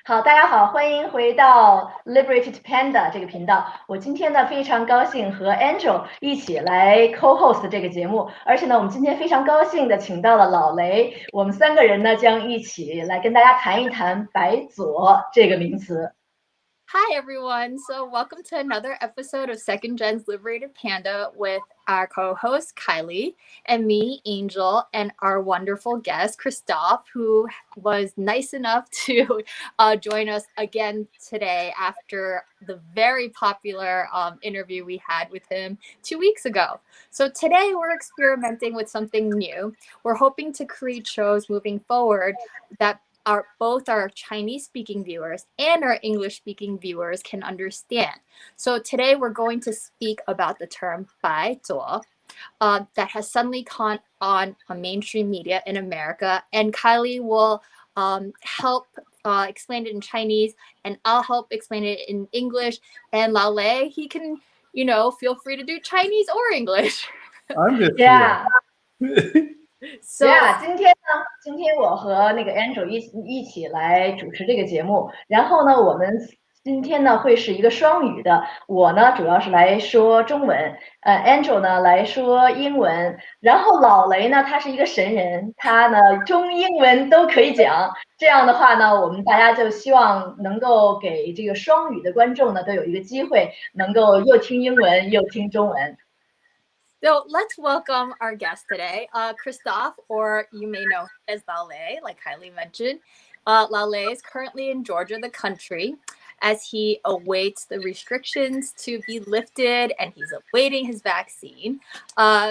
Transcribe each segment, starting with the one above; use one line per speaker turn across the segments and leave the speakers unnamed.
好，大家好，欢迎回到 Liberated Panda 这个频道。我今天呢非常高兴和 Angel 一起来 co-host 这个节目，而且呢，我们今天非常高兴的请到了老雷，我们3个人呢将一起来跟大家谈一谈白左这个名词。
Hi, everyone. So welcome to another episode of Second Gen's Liberated Panda with our co-host, Kylie, and me, Angel, and our wonderful guest, Christoph, who was nice enough to join us again today after the very popular interview we had with him 2 weeks ago. So today we're experimenting with something new. We're hoping to create shows moving forward that both our Chinese-speaking viewers and our English-speaking viewers can understand. So today we're going to speak about the term Bai Zuo that has suddenly caught on mainstream media in America. And Kylie will help explain it in Chinese, and I'll help explain it in English. And Lao Lei, he can, feel free to do Chinese or English.
I'm just
Yeah.
So
yeah, 今天我和那个 Angel 一起来主持这个节目，然后呢，我们今天呢会是一个双语的，我呢主要是来说中文，Angel 呢来说英文，然后老雷呢他是一个神人，他呢中英文都可以讲，这样的话呢，我们大家就希望能够给这个双语的观众呢都有一个机会，能够又听英文又听中文。
So let's welcome our guest today, Christoph, or you may know as Lao Lei, like Kylie mentioned. Lao Lei is currently in Georgia, the country, as he awaits the restrictions to be lifted, and he's awaiting his vaccine.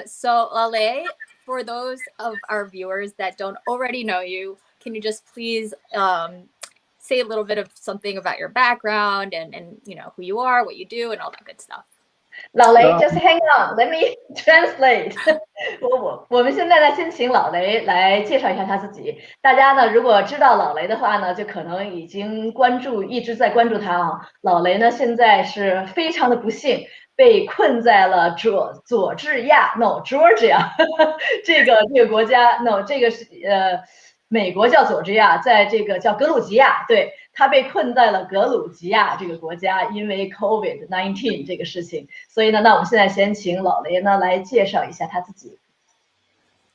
So Lao Lei, for those of our viewers that don't already know you, can you just please say a little bit of something about your background and who you are, what you do, and all that good stuff?
老雷 just hang on, let me translate 我们现在呢先请老雷来介绍一下他自己，大家呢如果知道老雷的话呢，就可能已经一直在关注他啊。老雷呢现在是非常的不幸，被困在了佐治亚 no Georgia 这个国家 no 这个是美国叫佐治亚，在这个叫格鲁吉亚，对，他被困在了格鲁吉亚这个国家，因为 COVID-19 这个事情，所以呢，那我们现在先请老雷呢来介绍一下他自己。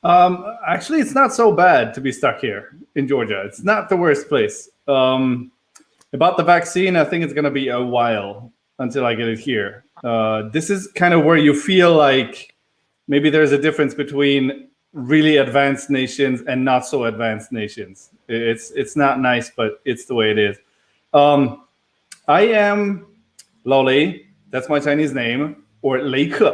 Actually, it's not so bad to be stuck here in Georgia. It's not the worst place. About the vaccine, I think it's going to be a while until I get it here. This is kind of where you feel like maybe there's a difference between really advanced nations and not so advanced nations. It's not nice, but it's the way it is. I am Lao Lei, that's my Chinese name, or Lei Ke.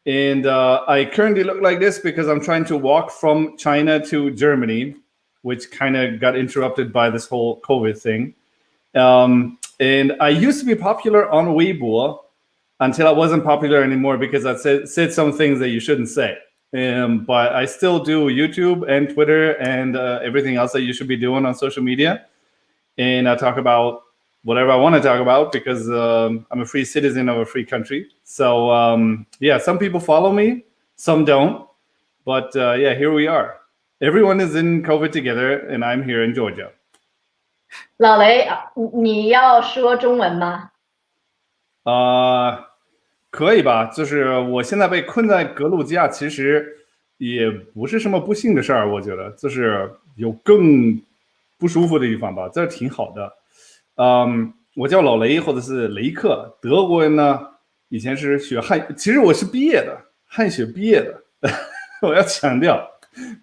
And I currently look like this because I'm trying to walk from China to Germany, which kind of got interrupted by this whole COVID thing. And I used to be popular on Weibo until I wasn't popular anymore because I said some things that you shouldn't say. But I still do YouTube and Twitter and everything else that you should be doing on social media. And I talk about whatever I want to talk about because I'm a free citizen of a free country. So yeah, some people follow me, some don't. But yeah, here we are. Everyone is in COVID together, and I'm here in Georgia.
老雷，你要说中文吗？
可以吧，就是我现在被困在格鲁吉亚，其实也不是什么不幸的事儿，我觉得就是有更不舒服的地方吧，这挺好的。我叫老雷或者是雷克，德国人呢以前是学其实我是毕业的，汉学毕业的，我要强调，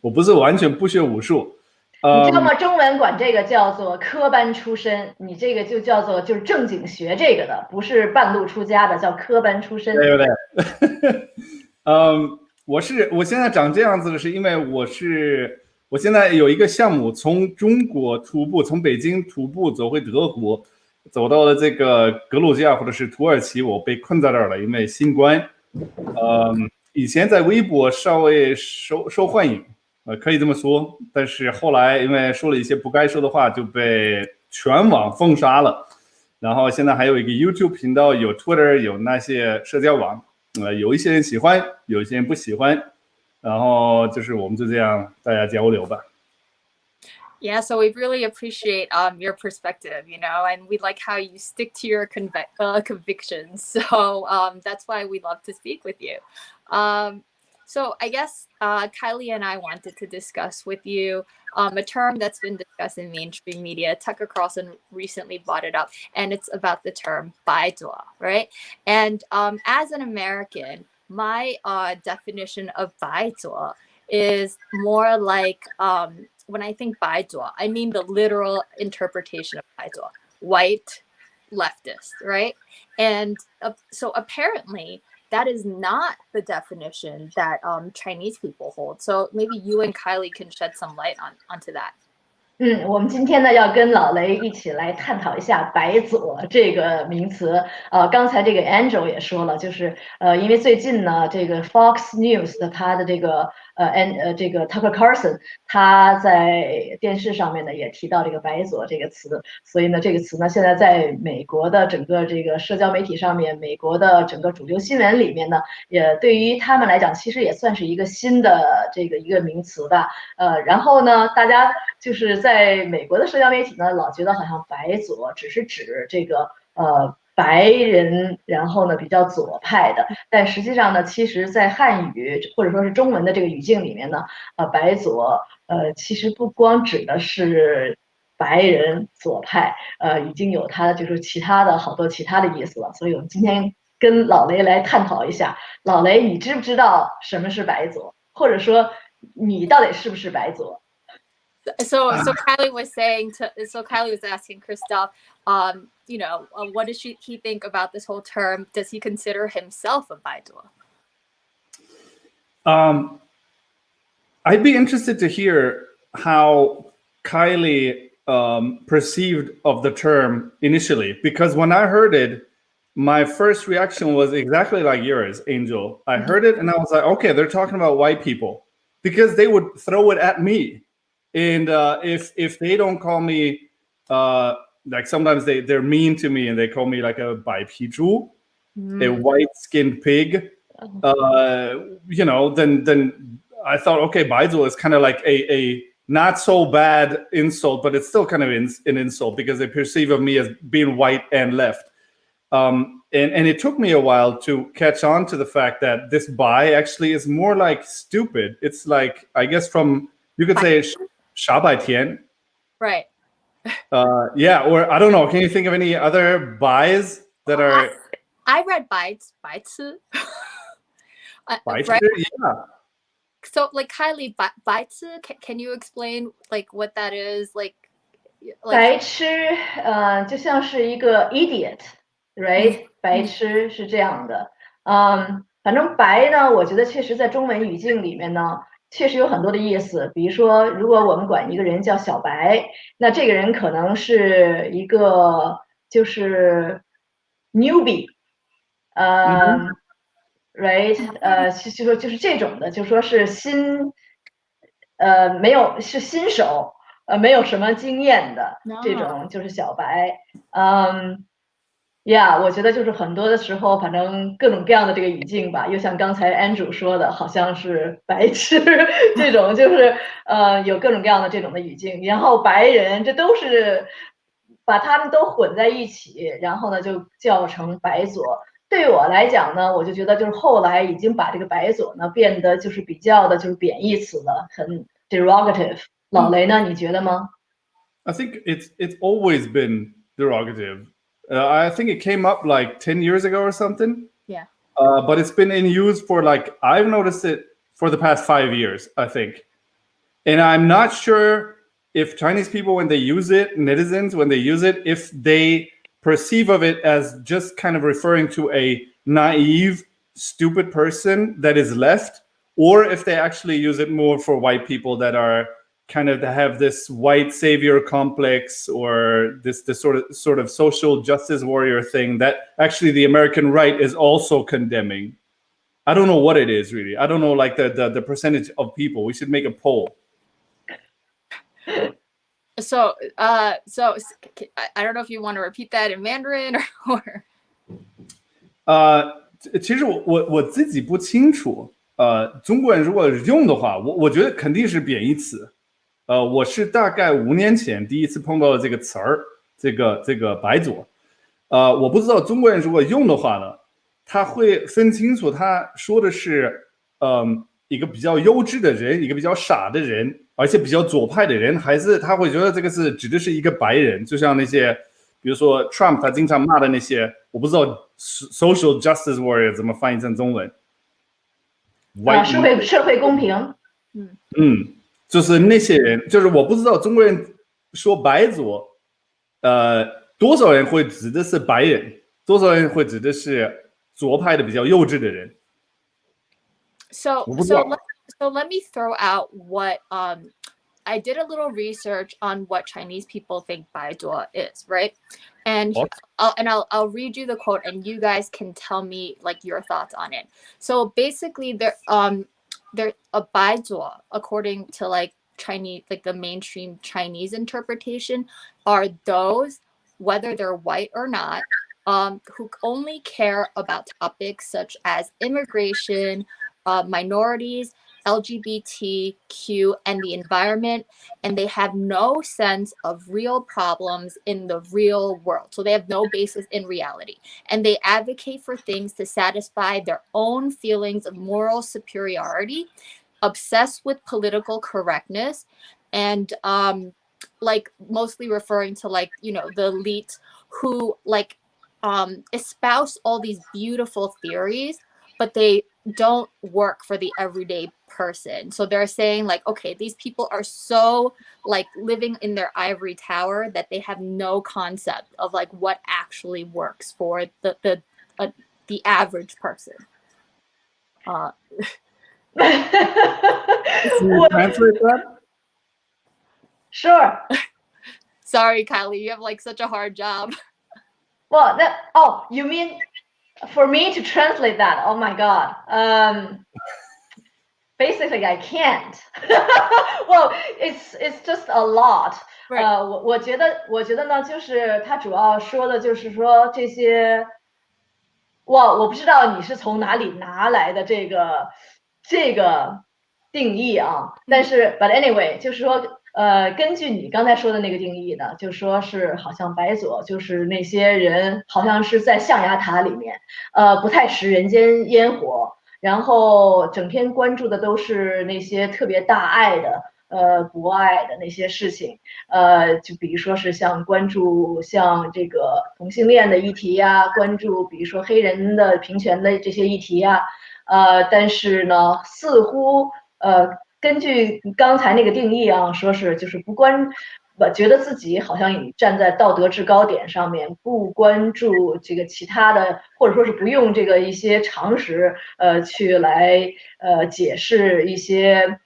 我不是完全不学武术。
你知道吗？中文管这个叫做科班出身，你这个就叫做就是正经学这个的，不是半路出家的，叫科班出身。
对不对？我现在长这样子的是因为我现在有一个项目，从中国徒步，从北京徒步走回德国，走到了这个格鲁吉亚或者是土耳其，我被困在这儿了，因为新冠。以前在微博稍微受欢迎。可以这么说，但是后来因为说了一些不该说的话，就被全网封杀了。然后现在还有一个 YouTube 频道，有 Twitter， 有那些社交网，有一些人喜欢，有一些人不喜欢，然后就是我们就这样大家交流吧。
Yeah, so we really appreciate your perspective, you know, and we like how you stick to your convictions. So that's why we love to speak with you. So I guess Kylie and I wanted to discuss with you a term that's been discussed in mainstream media. Tucker Carlson recently brought it up, and it's about the term Bai Zuo, right? And as an American, my definition of Bai Zuo is more like when I think Bai Zuo, I mean the literal interpretation of Bai Zuo, white leftist, right? And so apparently that is not the definition that Chinese people hold. So maybe you and Kylie can shed some light onto that.
我们今天呢要跟老雷一起来探讨一下“白左”这个名词。刚才这个 Angel 也说了，就是因为最近呢，这个 Fox News 的他的这个这个 Tucker Carlson 他在电视上面呢也提到这个“白左”这个词，所以呢这个词呢现在在美国的整个这个社交媒体上面，美国的整个主流新闻里面呢，也对于他们来讲，其实也算是一个新的这个一个名词吧。然后呢，大家就是在美国的社交媒体呢，老觉得好像白左只是指这个白人，然后呢比较左派的，但实际上呢，其实在汉语或者说是中文的这个语境里面呢，白左其实不光指的是白人左派，已经有它就是其他的好多其他的意思了。所以我们今天跟老雷来探讨一下，老雷，你知不知道什么是白左，或者说你到底是不是白左？
So Kylie was Kylie was asking Christoph, you know, what does he think about this whole term? Does he consider himself a Bai Zuo?
I'd be interested to hear how Kylie perceived of the term initially, because when I heard it, my first reaction was exactly like yours, Angel. I heard it and I was like, okay, they're talking about white people, because they would throw it at me. And if they don't call me, like sometimes they're mean to me and they call me like a Bai Zhu, a white-skinned pig, you know, then I thought, okay, Bai Zuo is kind of like a not so bad insult, but it's still kind of an insult because they perceive of me as being white and left. And it took me a while to catch on to the fact that this Bai actually is more like stupid. It's like, I guess you could say 傻白甜.
Right.
Yeah, or I don't know. Can you think of any other Bais that are?
I read Bai Ci.
Right? Yeah.
So, like Kylie, Bai Ci, can you explain like what that is? Like
白痴，就像是一个 idiot，right？白痴是这样的，反正白呢，我觉得确实在中文语境里面呢，确实有很多的意思。比如说，如果我们管一个人叫小白，那这个人可能是一个就是 newbie， right？就说就是这种的，就说是没有是新手。没有什么经验的这种就是小白，我觉得就是很多的时候，反正各种各样的这个语境吧，又像刚才 Andrew 说的，好像是白痴这种，就是有各种各样的这种的语境，然后白人这都是把他们都混在一起，然后呢就叫成白左。对我来讲呢，我就觉得就是后来已经把这个白左呢变得就是比较的就是贬义词了，很 derogative。老雷呢？你觉得吗？
I think it's always been derogative. I think it came up like 10 years ago or something.
Yeah.
But it's been in use for like, I've noticed it for the past 5 years, I think. And I'm not sure if Chinese people, when they use it, netizens, when they use it, if they perceive of it as just kind of referring to a naive, stupid person that is left, or if they actually use it more for white people that are kind of have this white savior complex, or this sort of social justice warrior thing that actually the American right is also condemning. I don't know what it is really. I don't know like the percentage of people. We should make a poll.
So I don't know if you want to repeat that in Mandarin or.
其实我自己不清楚。中国人如果用的话，我觉得肯定是贬义词。我是大概5年前第一次碰到了这个词儿，这个白左。我不知道中国人如果用的话呢，他会分清楚他说的是一个比较优质的人，一个比较傻的人，而且比较左派的人，还是他会觉得这个是指的是一个白人，就像那些比如说 Trump 他经常骂的那些，我不知道 social justice warrior 怎么翻译成中文。
社会公平。
就是那些人，就是我不知道中国人说白左，多少人会指的是白人，多少人会指的是左派的比较幼稚的人。
So let me throw out what I did a little research on what Chinese people think Bai Zuo is, right? And I'll read you the quote, and you guys can tell me like your thoughts on it. So basically, they're a Bai Zuo, according to like Chinese, like the mainstream Chinese interpretation, are those, whether they're white or not, who only care about topics such as immigration, minorities, LGBTQ, and the environment, and they have no sense of real problems in the real world. So they have no basis in reality. And they advocate for things to satisfy their own feelings of moral superiority, obsessed with political correctness, and like mostly referring to like, you know, the elite who like espouse all these beautiful theories, but they don't work for the everyday person. So they're saying like, okay, these people are so like living in their ivory tower that they have no concept of like what actually works for the average person.
Can you translate that?
Sure.
Sorry, Kylie, you have like such a hard job.
Well, you mean for me to translate that? Oh my God. Basically, I can't. Well, it's just a lot. 我觉得呢，就是他主要说的就是说这些，我不知道你是从哪里拿来的这个定义啊，但是 but anyway， 就是说根据你刚才说的那个定义呢，就说是好像白左就是那些人好像是在象牙塔里面，不太食人间烟火。然后整天关注的都是那些特别大爱的博爱的那些事情，就比如说是关注像这个同性恋的议题呀，关注比如说黑人的平权的这些议题呀，但是呢，似乎根据刚才那个定义啊，说是就是我觉得自己好像站在道德制高点上面，不关注这个其他的，或者说是不用这个一些常识去来解释一些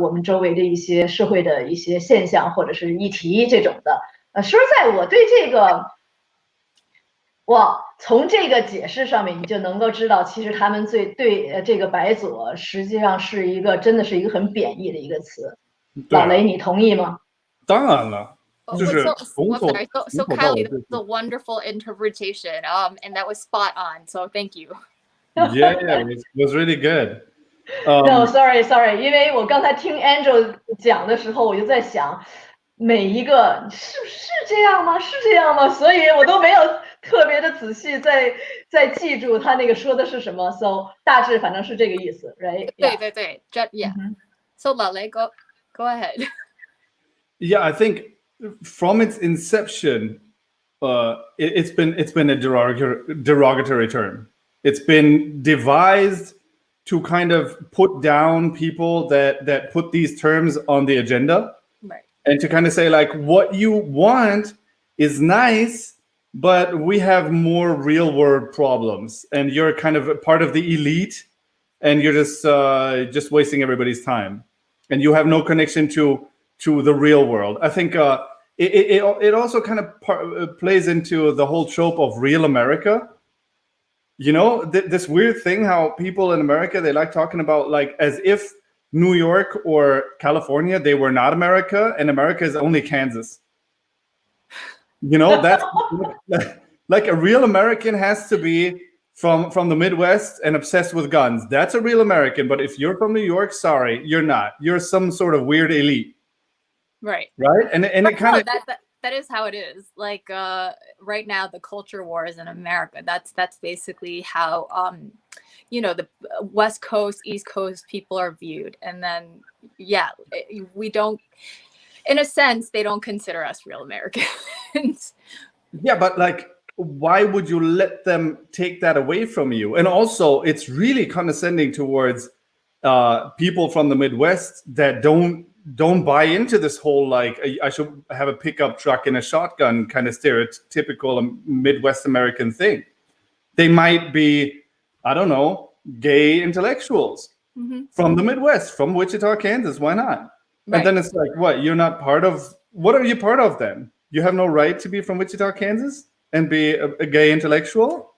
我们周围的一些社会的一些现象或者是议题这种的。说实在，我对这个，从这个解释上面，你就能够知道，其实他们对这个白左实际上是真的是一个很贬义的一个词。老雷，你同意吗？
当然了，就是
So Kylie, that's a wonderful interpretation, and that was spot on. So thank you.
Yeah, it was really good.
No, sorry, 因为我刚才听 Angel 讲的时候，我就在想，每一个是这样吗？是这样吗？所以我都没有特别的仔细在记住他那个说的是什么。So 大致反正是这个意思 ，right？
对 ，Yeah. So Lale, go ahead.
Yeah, I think from its inception, it's been a derogatory term. It's been devised to kind of put down people that put these terms on the agenda,
right?
And to kind of say like, what you want is nice, but we have more real world problems, and you're kind of a part of the elite, and you're just wasting everybody's time, and you have no connection to the real world. I think it also kind of plays into the whole trope of real America. You know, this weird thing how people in America, they like talking about like as if New York or California, they were not America, and America is only Kansas. You know, that's like a real American has to be from the Midwest and obsessed with guns. That's a real American. But if you're from New York, sorry, you're not. You're some sort of weird elite.
Right.
And it kind of
that is how it is. Like right now, the culture wars in America. That's basically how the West Coast, East Coast people are viewed, and then we don't. In a sense, they don't consider us real Americans.
Yeah, but like, why would you let them take that away from you? And also, it's really condescending towards people from the Midwest that don't buy into this whole like I should have a pickup truck and a shotgun kind of stereotypical Midwest American thing. They might be, I don't know, gay intellectuals from the Midwest, from Wichita, Kansas. Why not? Right. And then it's like, what? You're not part of. What are you part of then? You have no right to be from Wichita, Kansas, and be a gay intellectual.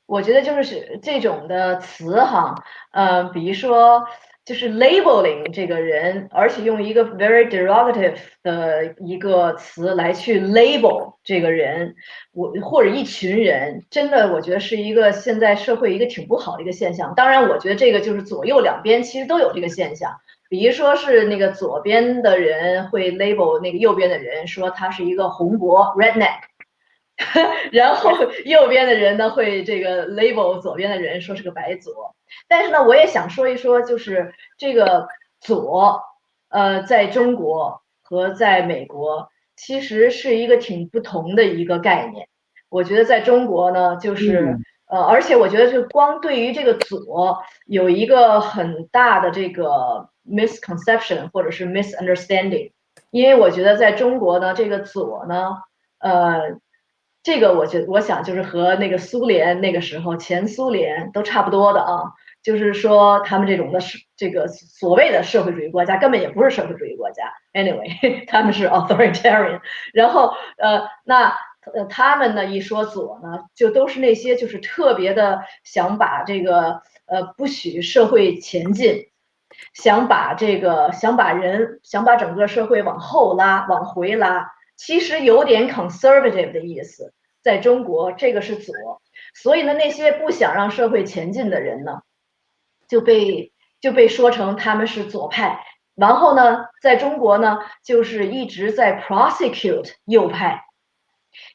我觉得就是这种的词哈，比如说就是 labeling 这个人，而且用一个 very derogative 的一个词来去 label 这个人，或者一群人，真的我觉得是一个现在社会一个挺不好的一个现象。当然，我觉得这个就是左右两边其实都有这个现象。比如说是那个左边的人会 label 那个右边的人，说他是一个红脖 redneck。然后右边的人呢会这个 label 左边的人说是个白左，但是呢，我也想说一说，就是这个左，在中国和在美国其实是一个挺不同的一个概念。我觉得在中国呢，就是而且我觉得就光对于这个左有一个很大的这个 misconception 或者是 misunderstanding， 因为我觉得在中国呢，这个左呢，这个我想就是和那个苏联那个时候前苏联都差不多的啊，就是说他们这种的这个所谓的社会主义国家根本也不是社会主义国家 ，anyway 他们是 authoritarian， 然后他们呢一说左呢，就都是那些就是特别的想把这个不许社会前进，想把整个社会往后拉往回拉。其实有点 conservative 的意思，在中国这个是左，所以呢，那些不想让社会前进的人呢，就被说成他们是左派，然后呢，在中国呢，就是一直在 prosecute 右派，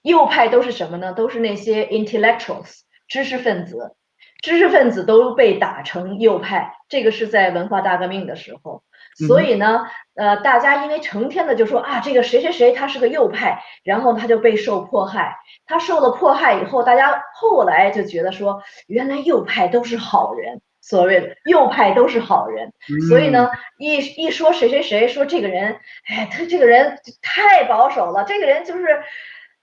右派都是什么呢？都是那些 intellectuals 知识分子都被打成右派，这个是在文化大革命的时候。所以呢，大家因为成天的就说啊，这个谁谁谁他是个右派，然后他就备受迫害。他受了迫害以后，大家后来就觉得说，原来右派都是好人，所谓的右派都是好人。所以呢，一说谁谁谁说这个人，哎，他这个人太保守了，这个人就是。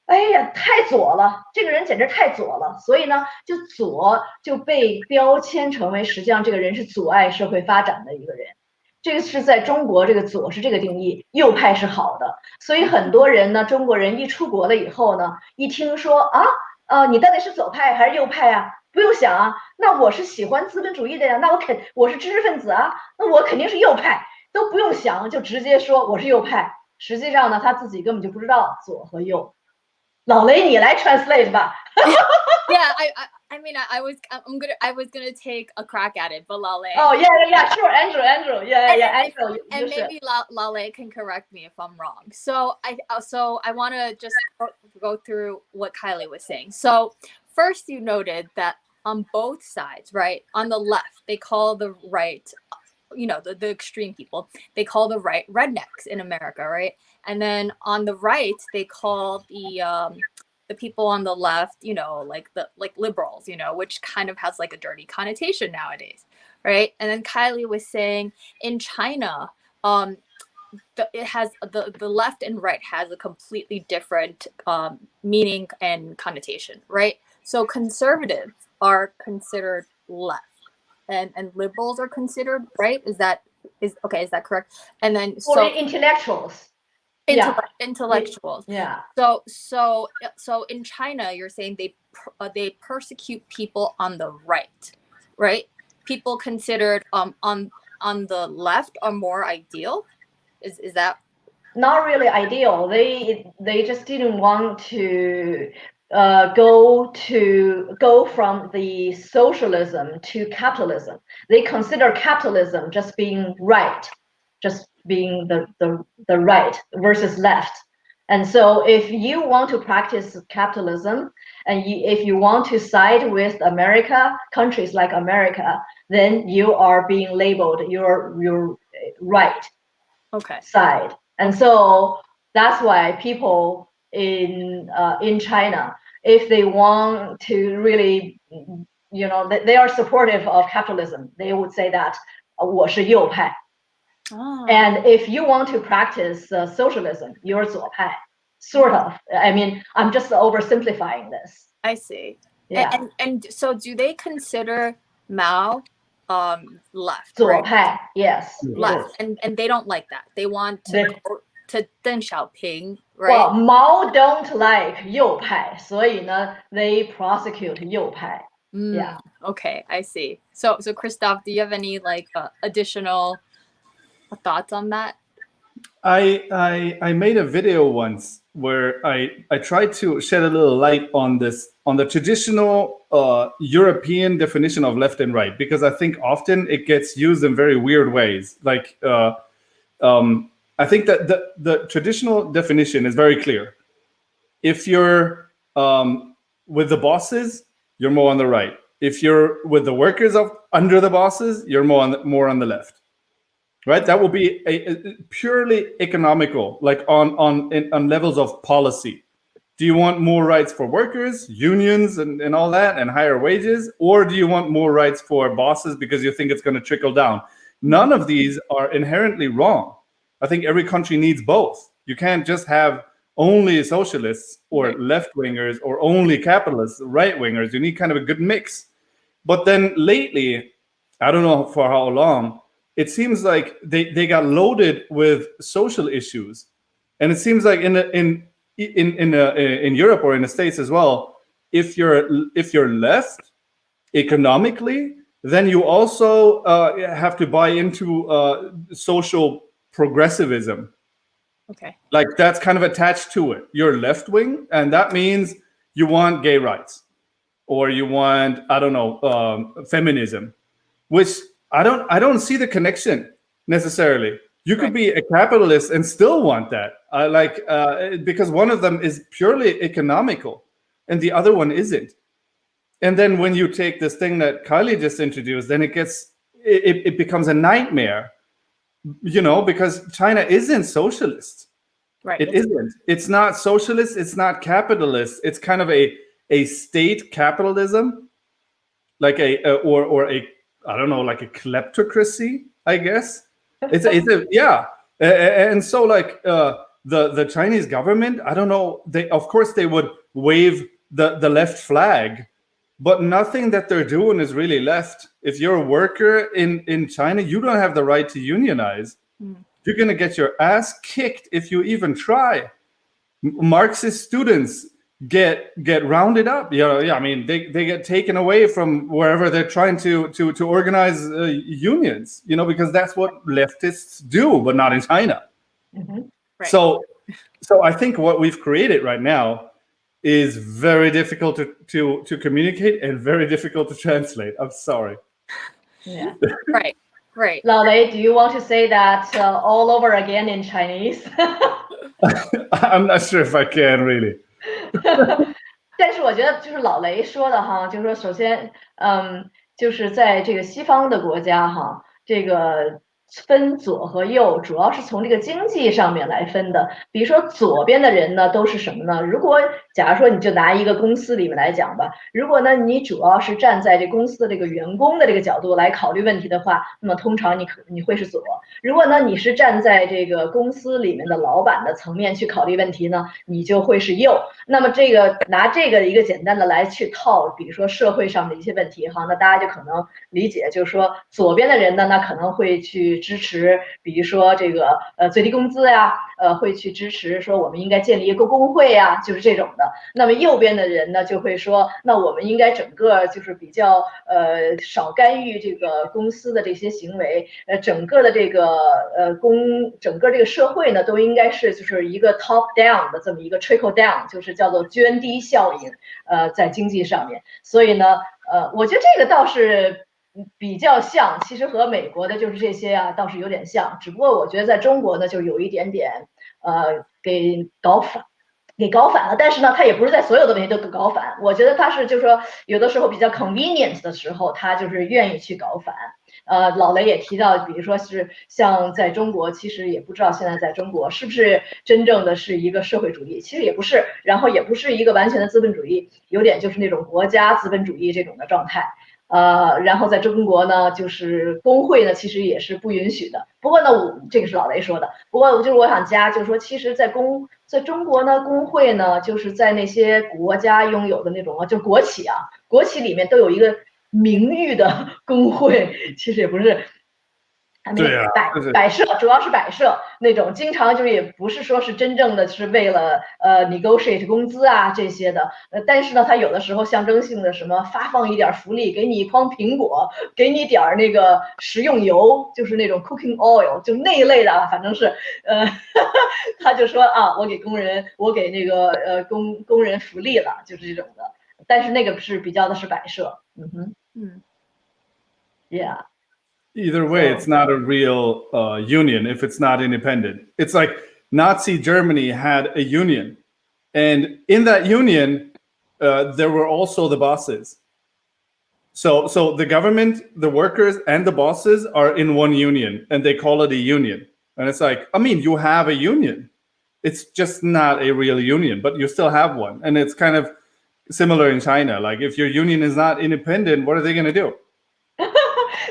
哎呀，太左了！这个人简直太左了，所以呢，就左就被标签成为实际上这个人是阻碍社会发展的一个人。这个是在中国，这个左是这个定义，右派是好的。所以很多人呢，中国人一出国了以后呢，一听说啊，你到底是左派还是右派啊？不用想啊，那我是喜欢资本主义的呀，那我是知识分子啊，那我肯定是右派，都不用想就直接说我是右派。实际上呢，他自己根本就不知道左和右。老雷，你来 translate 吧。
Yeah, I mean, I was gonna take a crack at it, but Lale.
Oh yeah, sure, Andrew, Andrew.
And maybe Lale can correct me if I'm wrong. So I want to just go through what Kylie was saying. So first, you noted that on both sides, right? On the left, they call the right, the extreme people, they call the right rednecks in America, right? And then on the right, they call the people on the left, like liberals, which kind of has like a dirty connotation nowadays, right? And then Kylie was saying in China, it has the left and right has a completely different meaning and connotation, right? So conservatives are considered left. And liberals are considered right. Is that correct? And then
or intellectuals.
Intellectuals.
Yeah.
So in China, you're saying they persecute people on the right? People considered on the left are more ideal. Is that
not really ideal? They just didn't want to go from the socialism to capitalism. They consider capitalism just being right, just being the right versus left. And so if you want to practice capitalism and if you want to side with America, countries like America, then you are being labeled your right side. And so that's why people in China, if they want to really, they are supportive of capitalism, they would say that 我是右派. And if you want to practice socialism, you're 左派, sort of. I mean, I'm just oversimplifying this.
I see.
Yeah.
And so do they consider Mao left?
左
right?
派, yes.
Left. And they don't like that. They want to go to Deng Xiaoping, right?
Well, Mao don't like 右派, 所以呢, they prosecute 右派. Yeah.
Okay, I see. So Christoph, do you have any like additional thoughts on that?
I made a video once where I tried to shed a little light on the traditional European definition of left and right, because I think often it gets used in very weird ways. Like I think that the traditional definition is very clear. If you're with the bosses, you're more on the right. If you're with the workers under the bosses, you're more on the left. Right, that will be a purely economical, like on levels of policy. Do you want more rights for workers, unions, and all that, and higher wages, or do you want more rights for bosses because you think it's going to trickle down? None of these are inherently wrong. I think every country needs both. You can't just have only socialists or left-wingers or only capitalists, right-wingers. You need kind of a good mix. But then lately, I don't know for how long, it seems like they got loaded with social issues, and it seems like in Europe or in the States as well, if you're left economically, then you also have to buy into social progressivism.
Okay.
Like that's kind of attached to it. You're left wing, and that means you want gay rights, or you want, I don't know, feminism, which I don't see the connection necessarily. You could be a capitalist and still want that, because one of them is purely economical and the other one isn't. And then when you take this thing that Kylie just introduced, then it becomes a nightmare, because China isn't socialist.
Right.
It isn't. It's not socialist. It's not capitalist. It's kind of a state capitalism, like I don't know, like a kleptocracy, I guess. It's a and so like the Chinese government, I don't know, of course they would wave the left flag, but nothing that they're doing is really left. If you're a worker in China, you don't have the right to unionize. You're gonna get your ass kicked if you even try. Marxist students get rounded up. I mean, they get taken away from wherever they're trying to organize unions, because that's what leftists do, but not in China.
Right.
So I think what we've created right now is very difficult to communicate and very difficult to translate. I'm sorry.
Yeah.
Right.
Lao Lei, do you want to say that all over again in Chinese?
I'm not sure if I can really.
但是我觉得就是老雷说的哈，就是说首先，就是在这个西方的国家哈，这个分左和右主要是从这个经济上面来分的。比如说左边的人呢都是什么呢？如果假如说你就拿一个公司里面来讲吧，如果呢你主要是站在这公司的这个员工的这个角度来考虑问题的话，那么通常你会是左。如果呢你是站在这个公司里面的老板的层面去考虑问题呢，你就会是右。那么这个拿这个一个简单的来去套，比如说社会上的一些问题哈，那大家就可能理解，就是说左边的人呢，那可能会去支持，比如说这个最低工资呀，会去支持说我们应该建立一个工会呀，就是这种的。那么右边的人呢，就会说，那我们应该整个就是比较少干预这个公司的这些行为，整个的这个整个这个社会呢，都应该是就是一个 top down 的这么一个 trickle down， 就是叫做涓滴效应，在经济上面。所以呢，我觉得这个倒是比较像，其实和美国的就是这些啊，倒是有点像，只不过我觉得在中国呢，就有一点点给搞反了。但是呢，他也不是在所有的问题都搞反，我觉得他是就是说有的时候比较 convenient 的时候，他就是愿意去搞反。老雷也提到，比如说是像在中国，其实也不知道现在在中国是不是真正的是一个社会主义，其实也不是，然后也不是一个完全的资本主义，有点就是那种国家资本主义这种的状态。然后在中国呢，就是工会呢，其实也是不允许的。不过呢，这个是老雷说的。不过就是我想加，就是说，其实在中国呢，工会呢，就是在那些国家拥有的那种，就是国企啊，国企里面都有一个名誉的工会，其实也不是。
对啊，
摆设主要是摆设那种，经常就是也不是说是真正的是为了negotiate 工资啊这些的，但是呢，它有的时候象征性的什么发放一点福利，给你一筐苹果，给你点那个食用油，就是那种 cooking oil，就那一类的，反正是他就说啊，我给工人，我给那个工人福利了，就是这种的，但是那个是比较的是摆设，yeah。
Either way, it's not a real union if it's not independent. It's like Nazi Germany had a union, and in that union, there were also the bosses. So the government, the workers, and the bosses are in one union, and they call it a union. And it's like, I mean, you have a union. It's just not a real union, but you still have one. And it's kind of similar in China. Like, if your union is not independent, what are they going to do?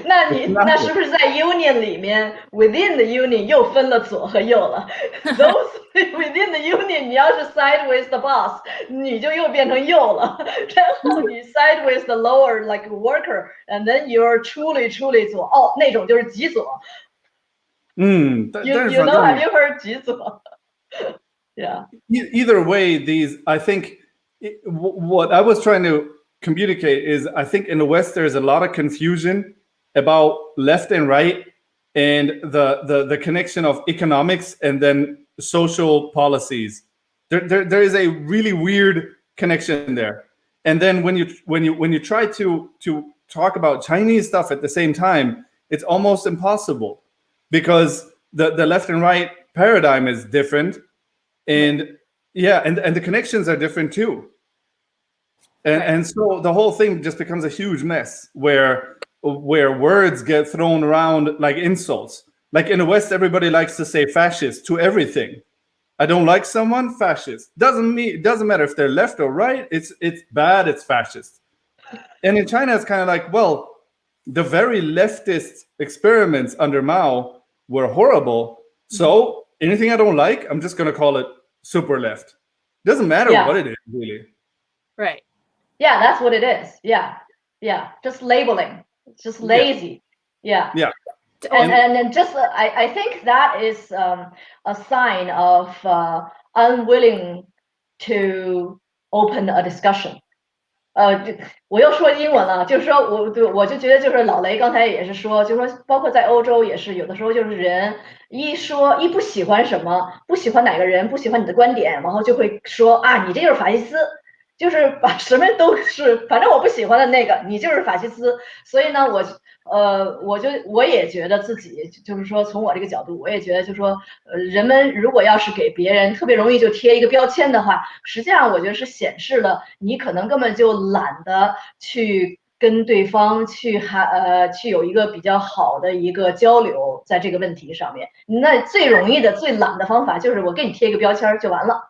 那是不是在 union 里面 within the union 又分了左和右了？Those within the union 你要是 side with the boss， 你就又变成右了。然后你 side with the lower like worker，and then you're truly 左。哦，那种就是极左。You know, have you heard 极左？Yeah.
Either way, I think what I was trying to communicate is I think in the West there's a lot of confusion about left and right and the connection of economics and then social policies. There is a really weird connection there. And then when you try to talk about Chinese stuff at the same time, it's almost impossible because the left and right paradigm is different. And and the connections are different too. And so the whole thing just becomes a huge mess where words get thrown around like insults. Like in the West, everybody likes to say fascist to everything. I don't like someone, fascist. Doesn't matter if they're left or right. It's bad, it's fascist. And in China, it's kind of like, well, the very leftist experiments under Mao were horrible. So anything I don't like, I'm just going to call it super left. Doesn't matter what it is, really.
Right.
Yeah, that's what it is. Yeah. Just labeling. It's just lazy. Yeah. And just I think that is a sign of unwilling to open a discussion. 我又说英文了，就是说我就觉得就是老雷刚才也是说，就是说包括在欧洲也是有的时候就是人一不喜欢什么，不喜欢哪个人，不喜欢你的观点，然后就会说啊，你这就是法西斯，就是把什么都是，反正我不喜欢的那个，你就是法西斯。所以呢，我也觉得自己就是说，从我这个角度，我也觉得就是说，人们如果要是给别人特别容易就贴一个标签的话，实际上我觉得是显示了你可能根本就懒得去跟对方去有一个比较好的一个交流，在这个问题上面。那最容易的、最懒的方法就是我给你贴一个标签就完了。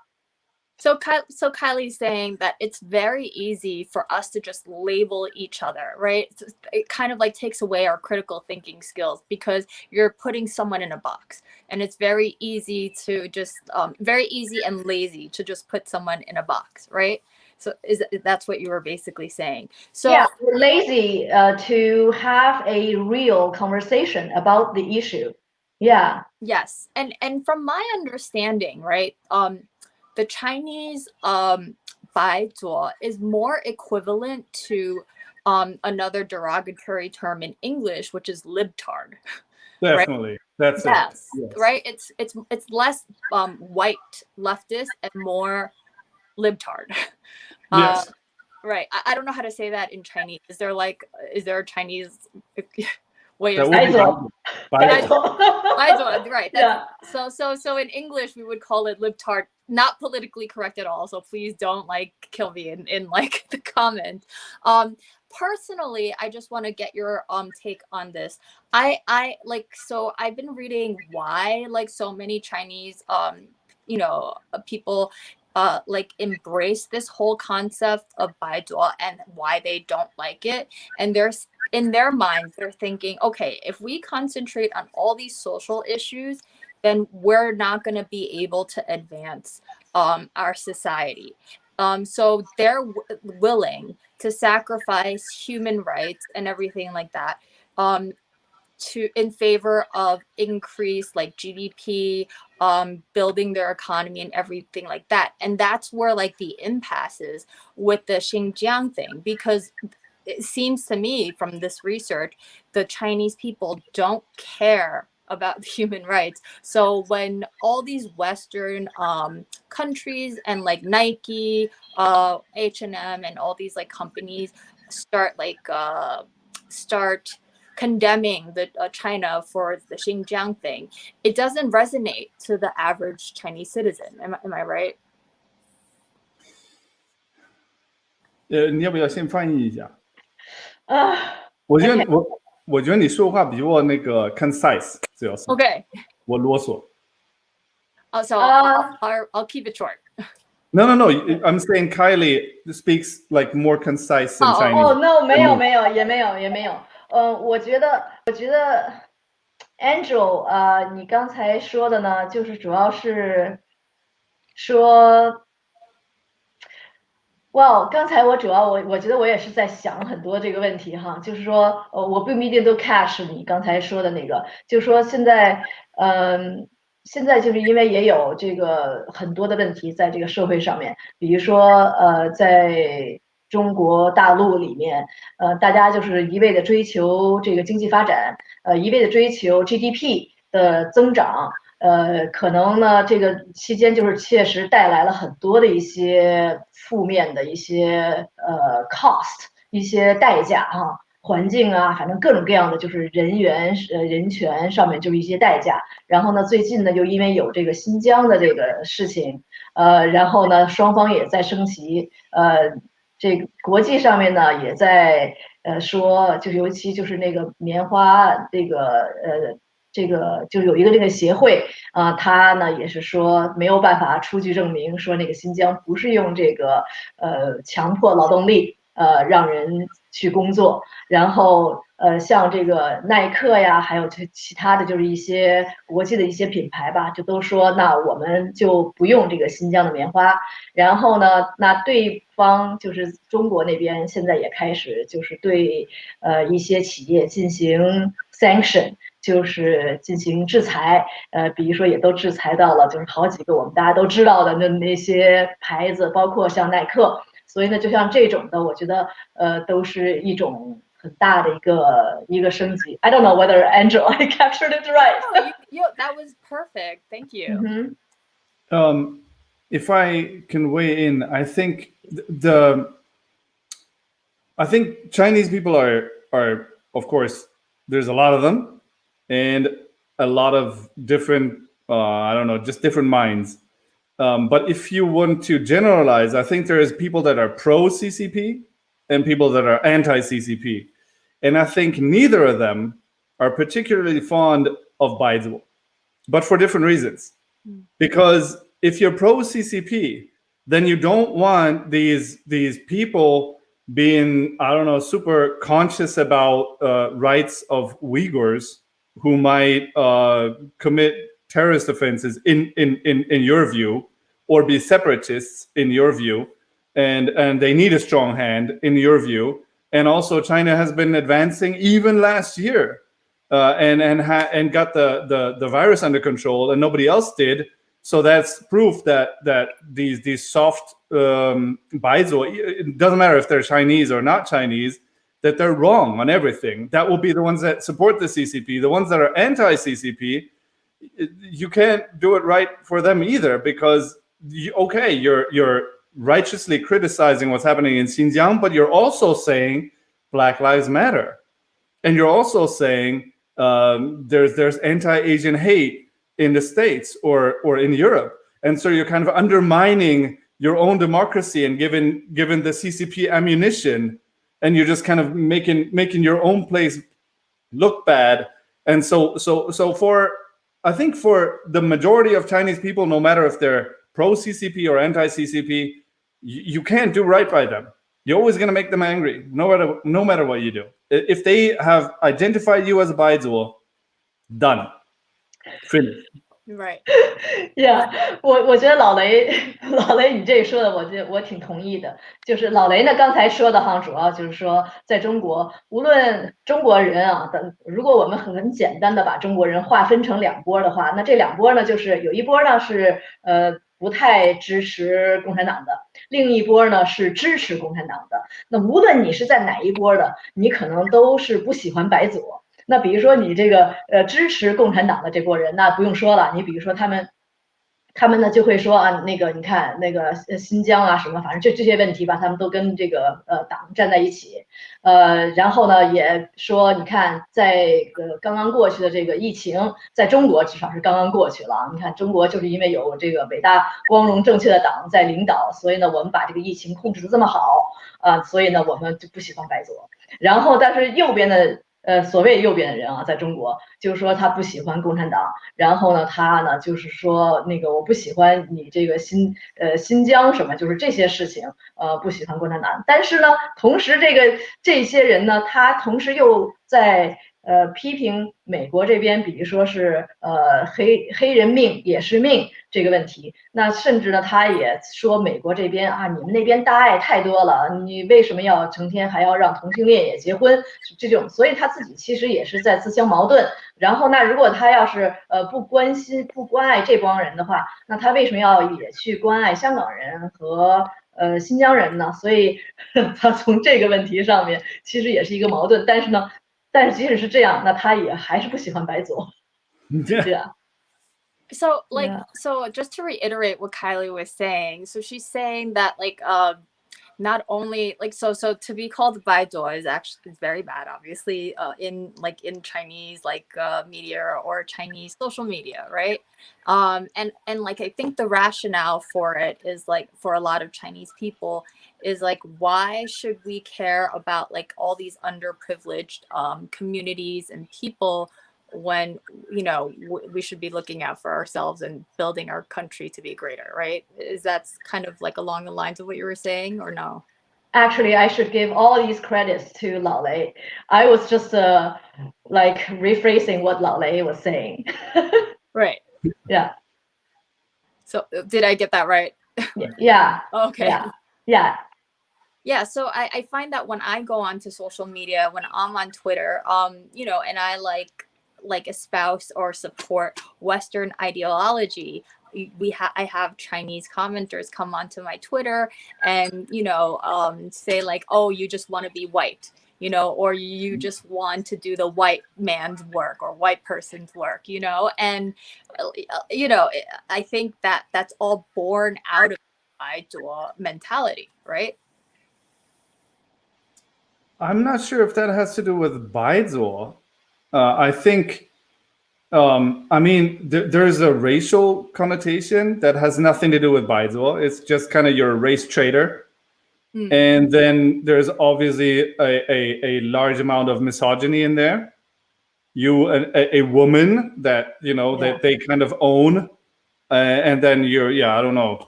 So Kylie's saying that it's very easy for us to just label each other, right? It kind of like takes away our critical thinking skills because you're putting someone in a box, and it's very easy to just very easy and lazy to just put someone in a box, right? So that's what you were basically saying. So
yeah, we're lazy to have a real conversation about the issue. Yeah.
Yes, and from my understanding, right? The Chinese Bai Zuo is more equivalent to another derogatory term in English, which is libtard.
Definitely, right? That's
yes, right. It's less white leftist and more libtard.
Yes.
Right. I don't know how to say that in Chinese. Is there a Chinese way of
That
saying
would be
Bai
Bai
Zuo, right.
Yeah.
So in English we would call it libtard, not politically correct at all. So please don't like kill me in like the comment. Personally, I just want to get your take on this. I like, so I've been reading why like so many Chinese people like embrace this whole concept of Bai Zuo and why they don't like it. And there's, in their minds, they're thinking, okay, if we concentrate on all these social issues, then we're not going to be able to advance our society. So they're willing to sacrifice human rights and everything like that in favor of increased like GDP, building their economy and everything like that. And that's where like the impasse is with the Xinjiang thing, because it seems to me from this research, the Chinese people don't care about human rights. So when all these Western countries and like Nike, H&M, and all these like companies start condemning the China for the Xinjiang thing, it doesn't resonate to the average Chinese citizen. Am I right?
你要不要先翻译一下？我觉得你说话比我那个 concise 主要是。
Okay.
我啰嗦。
So I'll keep it short.
No. I'm saying Kylie speaks like more concise in Chinese.
Oh no， 没有，也没有。我觉得 Angel， 你刚才说的呢，就是主要是说。刚才我觉得我也是在想很多这个问题哈，就是说，我并不一定都 catch 你刚才说的那个，就是说现在就是因为也有这个很多的问题在这个社会上面，比如说在中国大陆里面，大家就是一味的追求这个经济发展，一味的追求 GDP 的增长。可能呢，这个期间就是确实带来了很多的一些负面的一些cost， 一些代价哈，环境啊，反正各种各样的，就是人权上面就是一些代价。然后呢，最近呢，又因为有这个新疆的这个事情，然后呢，双方也在升级，这个国际上面呢也在说，就是尤其就是那个棉花这个就有一个这个协会他呢也是说没有办法出具证明说那个新疆不是用这个强迫劳动力让人去工作，然后像这个耐克呀，还有其他的就是一些国际的一些品牌吧，就都说那我们就不用这个新疆的棉花。然后呢，那对方就是中国那边现在也开始就是对一些企业进行 sanction。就是进行制裁，比如说也都制裁到了，就是好几个我们大家都知道的那些牌子，包括像耐克。所以呢，就像这种的，我觉得都是一种很大的一个升级。I don't know whether Angel I captured it right.
That was perfect. Thank you.
If I can weigh in, I think Chinese people are of course there's a lot of them. And a lot of different, just different minds. But if you want to generalize, I think there is people that are pro-CCP and people that are anti-CCP. And I think neither of them are particularly fond of Bai Zuo, but for different reasons. Because if you're pro-CCP, then you don't want these people being, super conscious about rights of Uyghurs who might commit terrorist offenses in your view, or be separatists in your view, and they need a strong hand in your view. And also, China has been advancing even last year, and got the virus under control, and nobody else did. So that's proof that these soft Bai Zuo, it doesn't matter if they're Chinese or not Chinese, that they're wrong on everything. That will be the ones that support the CCP. The ones that are anti-CCP, you can't do it right for them either, because you're righteously criticizing what's happening in Xinjiang, but you're also saying Black Lives Matter, and you're also saying there's anti-Asian hate in the States or in Europe, and so you're kind of undermining your own democracy and given the CCP ammunition, and you're just kind of making your own place look bad. And so for, I think for the majority of Chinese people, no matter if they're pro-CCP or anti-CCP, you can't do right by them. You're always going to make them angry, no matter what you do. If they have identified you as a Bai Zuo, done, finished.
Right.
Yeah，我觉得老雷你这说的，我挺同意的。就是老雷呢刚才说的哈，主要就是说，在中国，无论中国人啊，如果我们很简单的把中国人划分成两波的话，那这两波呢，就是有一波呢是不太支持共产党的，另一波呢是支持共产党的。那无论你是在哪一波的，你可能都是不喜欢白左。那比如说你这个支持共产党的这波人，那不用说了，你比如说他们呢就会说啊，那个你看那个新疆啊什么，反正这些问题吧，他们都跟这个党站在一起，然后呢也说你看在刚刚过去的这个疫情，在中国至少是刚刚过去了，你看中国就是因为有这个伟大光荣正确的党在领导，所以呢我们把这个疫情控制得这么好所以呢我们就不喜欢白左，然后但是右边的。所谓右边的人啊，在中国就是说他不喜欢共产党，然后呢，他呢就是说那个我不喜欢你这个新疆什么，就是这些事情，不喜欢共产党。但是呢，同时这些人呢，他同时又在批评美国这边，比如说是黑人命也是命这个问题。那甚至呢，他也说美国这边啊，你们那边大爱太多了，你为什么要成天还要让同性恋也结婚？这种，所以他自己其实也是在自相矛盾。然后那如果他要是不关爱这帮人的话，那他为什么要也去关爱香港人和新疆人呢？所以他从这个问题上面其实也是一个矛盾。但是即使是这样，那他也还是不喜欢白左。这样。
So so just to reiterate what Kylie was saying, so she's saying that like not only like so to be called Bai Zuo is very bad, obviously, in Chinese media or Chinese social media, right? And like I think the rationale for it is like for a lot of Chinese people is like, why should we care about like all these underprivileged communities and people when we should be looking out for ourselves and building our country to be greater, right? Is that kind of like along the lines of what you were saying, or no?
Actually, I should give all these credits to Lao Lei. I was just like rephrasing what Lao Lei was saying.
Right.
Yeah.
So did I get that right?
Yeah.
Okay.
Yeah.
So I find that when I go onto social media, when I'm on Twitter, and I like espouse or support Western ideology, I have Chinese commenters come onto my Twitter and say like, oh, you just want to be white, or you just want to do the white man's work or white person's work, and I think that that's all born out of Bai Zuo mentality, right?
I'm not sure if that has to do with Bai Zuo. I think, I mean, there's a racial connotation that has nothing to do with Bai Zuo. It's just kind of you're a race traitor. And then there's obviously a large amount of misogyny in there. A woman that, that they kind of own. And then I don't know,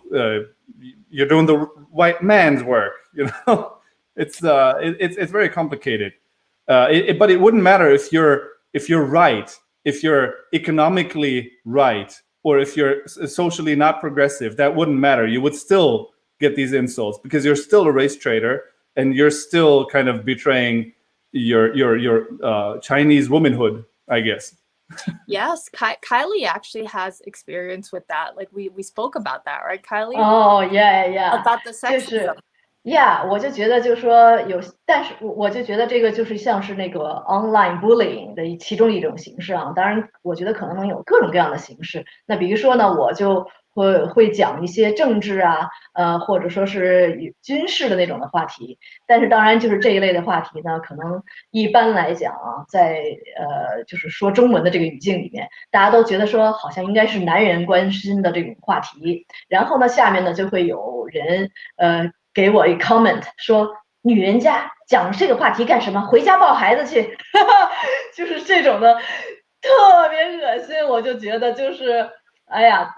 you're doing the white man's work, It's very complicated. But it wouldn't matter if you're right, if you're economically right, or if you're socially not progressive. That wouldn't matter. You would still get these insults because you're still a race traitor and you're still kind of betraying your Chinese womanhood, I guess.
Yes, Kylie actually has experience with that. Like we spoke about that, right, Kylie?
Oh yeah.
About the sexism.
Yeah， 我就觉得就是说但是我就觉得这个就是像是那个 online bullying 的其中一种形式啊。当然，我觉得可能有各种各样的形式。那比如说呢，我就会讲一些政治啊，或者说是军事的那种的话题。但是当然就是这一类的话题呢，可能一般来讲啊，在就是说中文的这个语境里面，大家都觉得说好像应该是男人关心的这种话题。然后呢，下面呢就会有人给我一 comment 说。女人家讲这个话题干什么？回家抱孩子去，就是这种的，特别恶心。我就觉得就是，哎呀，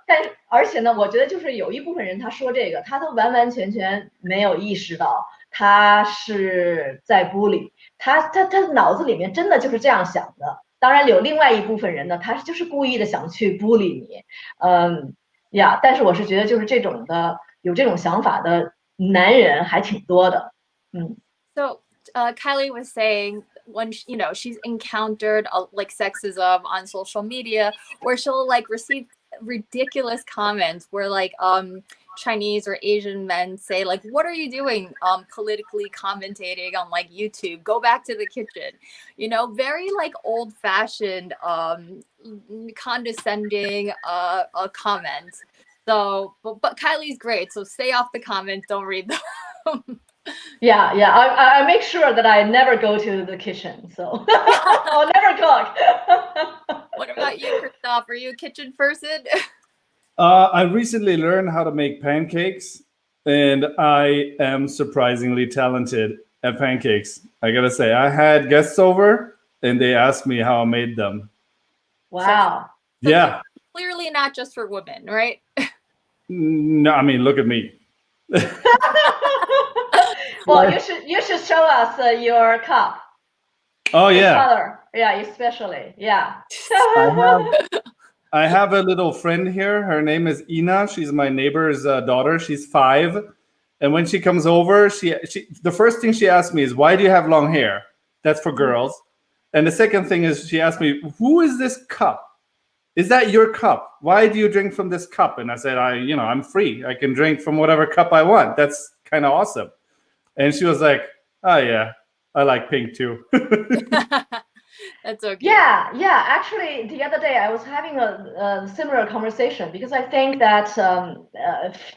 但是而且呢，我觉得就是有一部分人他说这个，他都完完全全没有意识到他是在bully，他脑子里面真的就是这样想的。当然有另外一部分人呢，他就是故意的想去 bully 你，但是我是觉得就是这种的有这种想法的。男人还挺多的，So
Kylie was saying when she's encountered like sexism on social media, where she'll like receive ridiculous comments where like Chinese or Asian men say like, "What are you doing? Politically commentating on like YouTube? Go back to the kitchen." Very like old-fashioned, condescending comments. So, but Kylie's great. So stay off the comments. Don't read them.
Yeah. I make sure that I never go to the kitchen. So I'll never cook.
What about you, Christoph? Are you a kitchen person?
I recently learned how to make pancakes, and I am surprisingly talented at pancakes. I gotta say, I had guests over, and they asked me how I made them.
Wow.
So
Yeah.
Clearly not just for women, right?
No, I mean, look at me.
Well, you should show us your cup.
Oh yeah.
Color. Yeah, especially. Yeah.
I have a little friend here. Her name is Ina. She's my neighbor's daughter. She's 5. And when she comes over, she the first thing she asks me is, "Why do you have long hair?" That's for girls. And the second thing is she asked me, "Who is this cup? Is that your cup? Why do you drink from this cup?" And I said, I'm free. I can drink from whatever cup I want. That's kind of awesome. And she was like, "Oh yeah, I like pink too."
That's okay.
Yeah. Actually, the other day I was having a similar conversation because I think that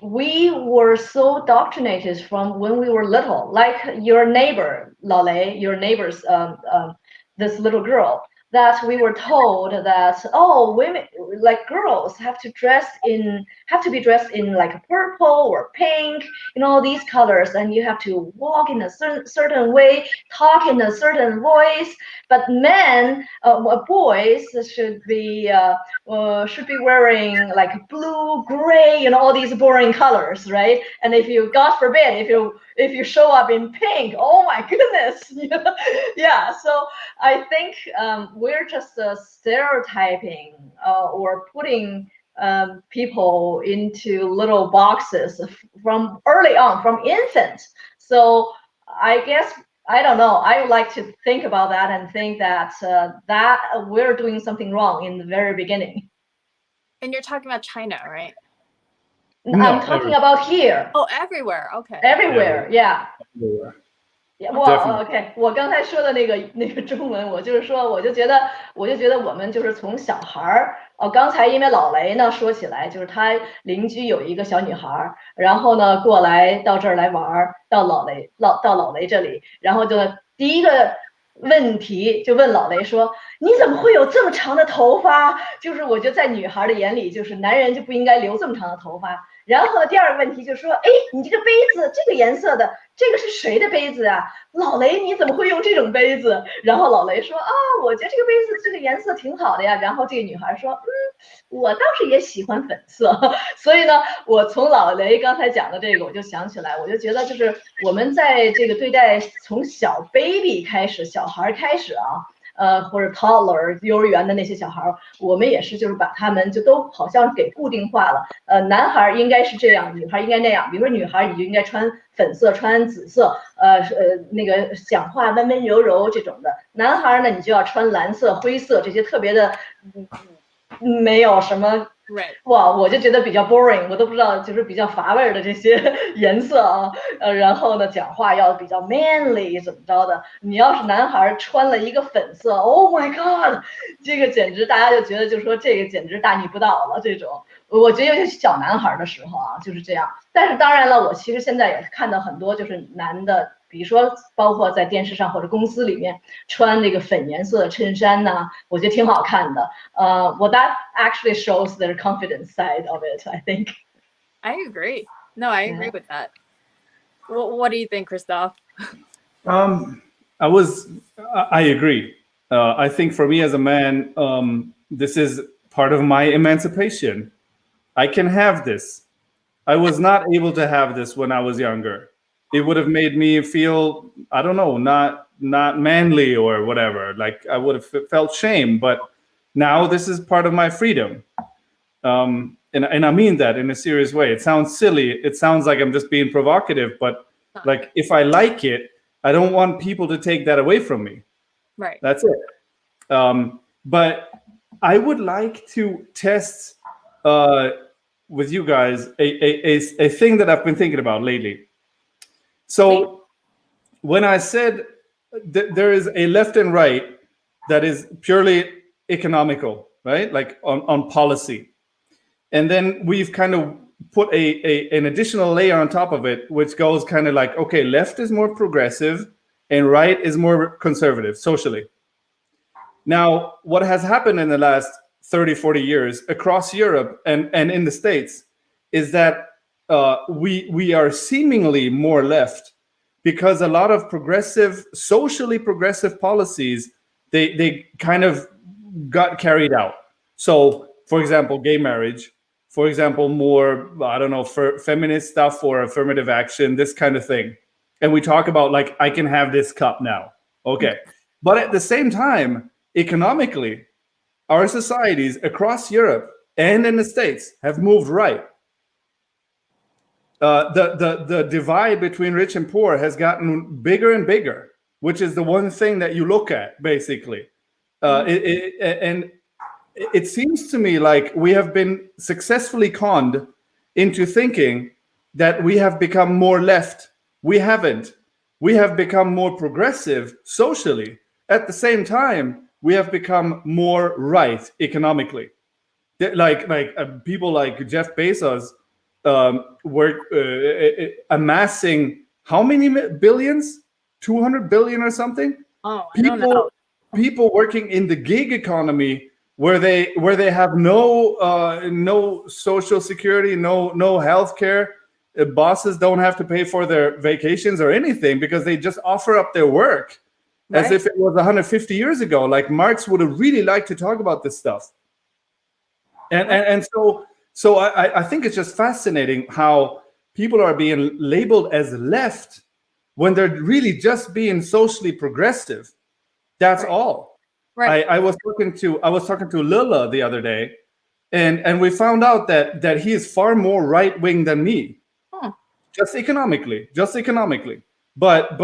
we were so indoctrinated from when we were little. Like your neighbor, Lale, your neighbor's this little girl, that we were told that women like girls have to be dressed in like purple or pink, these colors, and you have to walk in a certain way, talk in a certain voice. But men, boys should be wearing like blue, gray, all these boring colors, right? And if you, God forbid, if you show up in pink, oh my goodness, yeah. So I think we're just stereotyping or putting people into little boxes from early on, from infant. So I guess, I don't know, I would like to think about that and think that that we're doing something wrong in the very beginning.
And you're talking about China, right?
No, I'm talking about here.
Oh, everywhere. Okay.
Everywhere, yeah.
Everywhere.
OK， 我刚才说的那个中文，我就觉得我们就是从小孩儿，刚才因为老雷呢说起来，就是他邻居有一个小女孩，然后呢过来到这儿来玩，到老雷这里，然后就第一个问题就问老雷说：“你怎么会有这么长的头发？”就是我觉得在女孩的眼里，就是男人就不应该留这么长的头发。然后第二个问题就是说，哎，你这个杯子这个颜色的，这个是谁的杯子啊？老雷你怎么会用这种杯子？然后老雷说我觉得这个杯子这个颜色挺好的呀。然后这个女孩说，我倒是也喜欢粉色。所以呢，我从老雷刚才讲的这个，我就想起来，我就觉得就是我们在这个对待从小 baby 开始，小孩开始或者 toddler 幼儿园的那些小孩，我们也是就是把他们就都好像给固定化了。男孩应该是这样，女孩应该那样。比如说女孩你就应该穿粉色、穿紫色，那个讲话温温柔柔这种的。男孩呢，你就要穿蓝色、灰色这些特别的，没有什么。哇，我就觉得比较 boring， 我都不知道，就是比较乏味的这些颜色啊，然后呢，讲话要比较 manly 怎么着的。你要是男孩穿了一个粉色 ，Oh my God， 这个简直大家就觉得就说这个简直大逆不道了。这种我觉得尤其是小男孩的时候啊，就是这样。但是当然了，我其实现在也看到很多就是男的，比如说包括在电视上或者公司里面穿那个粉颜色的衬衫呢，我觉得挺好看的。Well, that actually shows their confident side of it, I think.
I agree. No, I agree with that. What do you think, Christoph?
I agree. I think for me as a man, this is part of my emancipation. I can have this. I was not able to have this when I was younger. It would have made me feel, I don't know, not manly or whatever. Like I would have felt shame. But now this is part of my freedom. And I mean that in a serious way. It sounds silly. It sounds like I'm just being provocative. But like if I like it, I don't want people to take that away from me.
Right.
That's it. But I would like to test with you guys a thing that I've been thinking about lately. So when I said there is a left and right that is purely economical, right? Like on policy. And then we've kind of put an additional layer on top of it, which goes kind of like, okay, left is more progressive and right is more conservative socially. Now, what has happened in the last 30, 40 years across Europe and in the States is that we are seemingly more left because a lot of socially progressive policies, they kind of got carried out. So, for example, gay marriage, for example, more, I don't know, for feminist stuff or affirmative action, this kind of thing. And we talk about like, I can have this cup now. Okay. But at the same time, economically, our societies across Europe and in the States have moved right. The divide between rich and poor has gotten bigger and bigger, which is the one thing that you look at, basically. And it seems to me like we have been successfully conned into thinking that we have become more left. We haven't. We have become more progressive socially. At the same time, we have become more right economically. Like people like Jeff Bezos were amassing how many billions? 200 billion or something?
Oh, I don't know.
People working in the gig economy where they have no social security, no health care. Bosses don't have to pay for their vacations or anything because they just offer up their work as if it was 150 years ago. Like Marx would have really liked to talk about this stuff. And so I think it's just fascinating how people are being labeled as left when they're really just being socially progressive. That's all. Right. I was talking to Lila the other day, and we found out that he is far more right wing than me. Just economically. But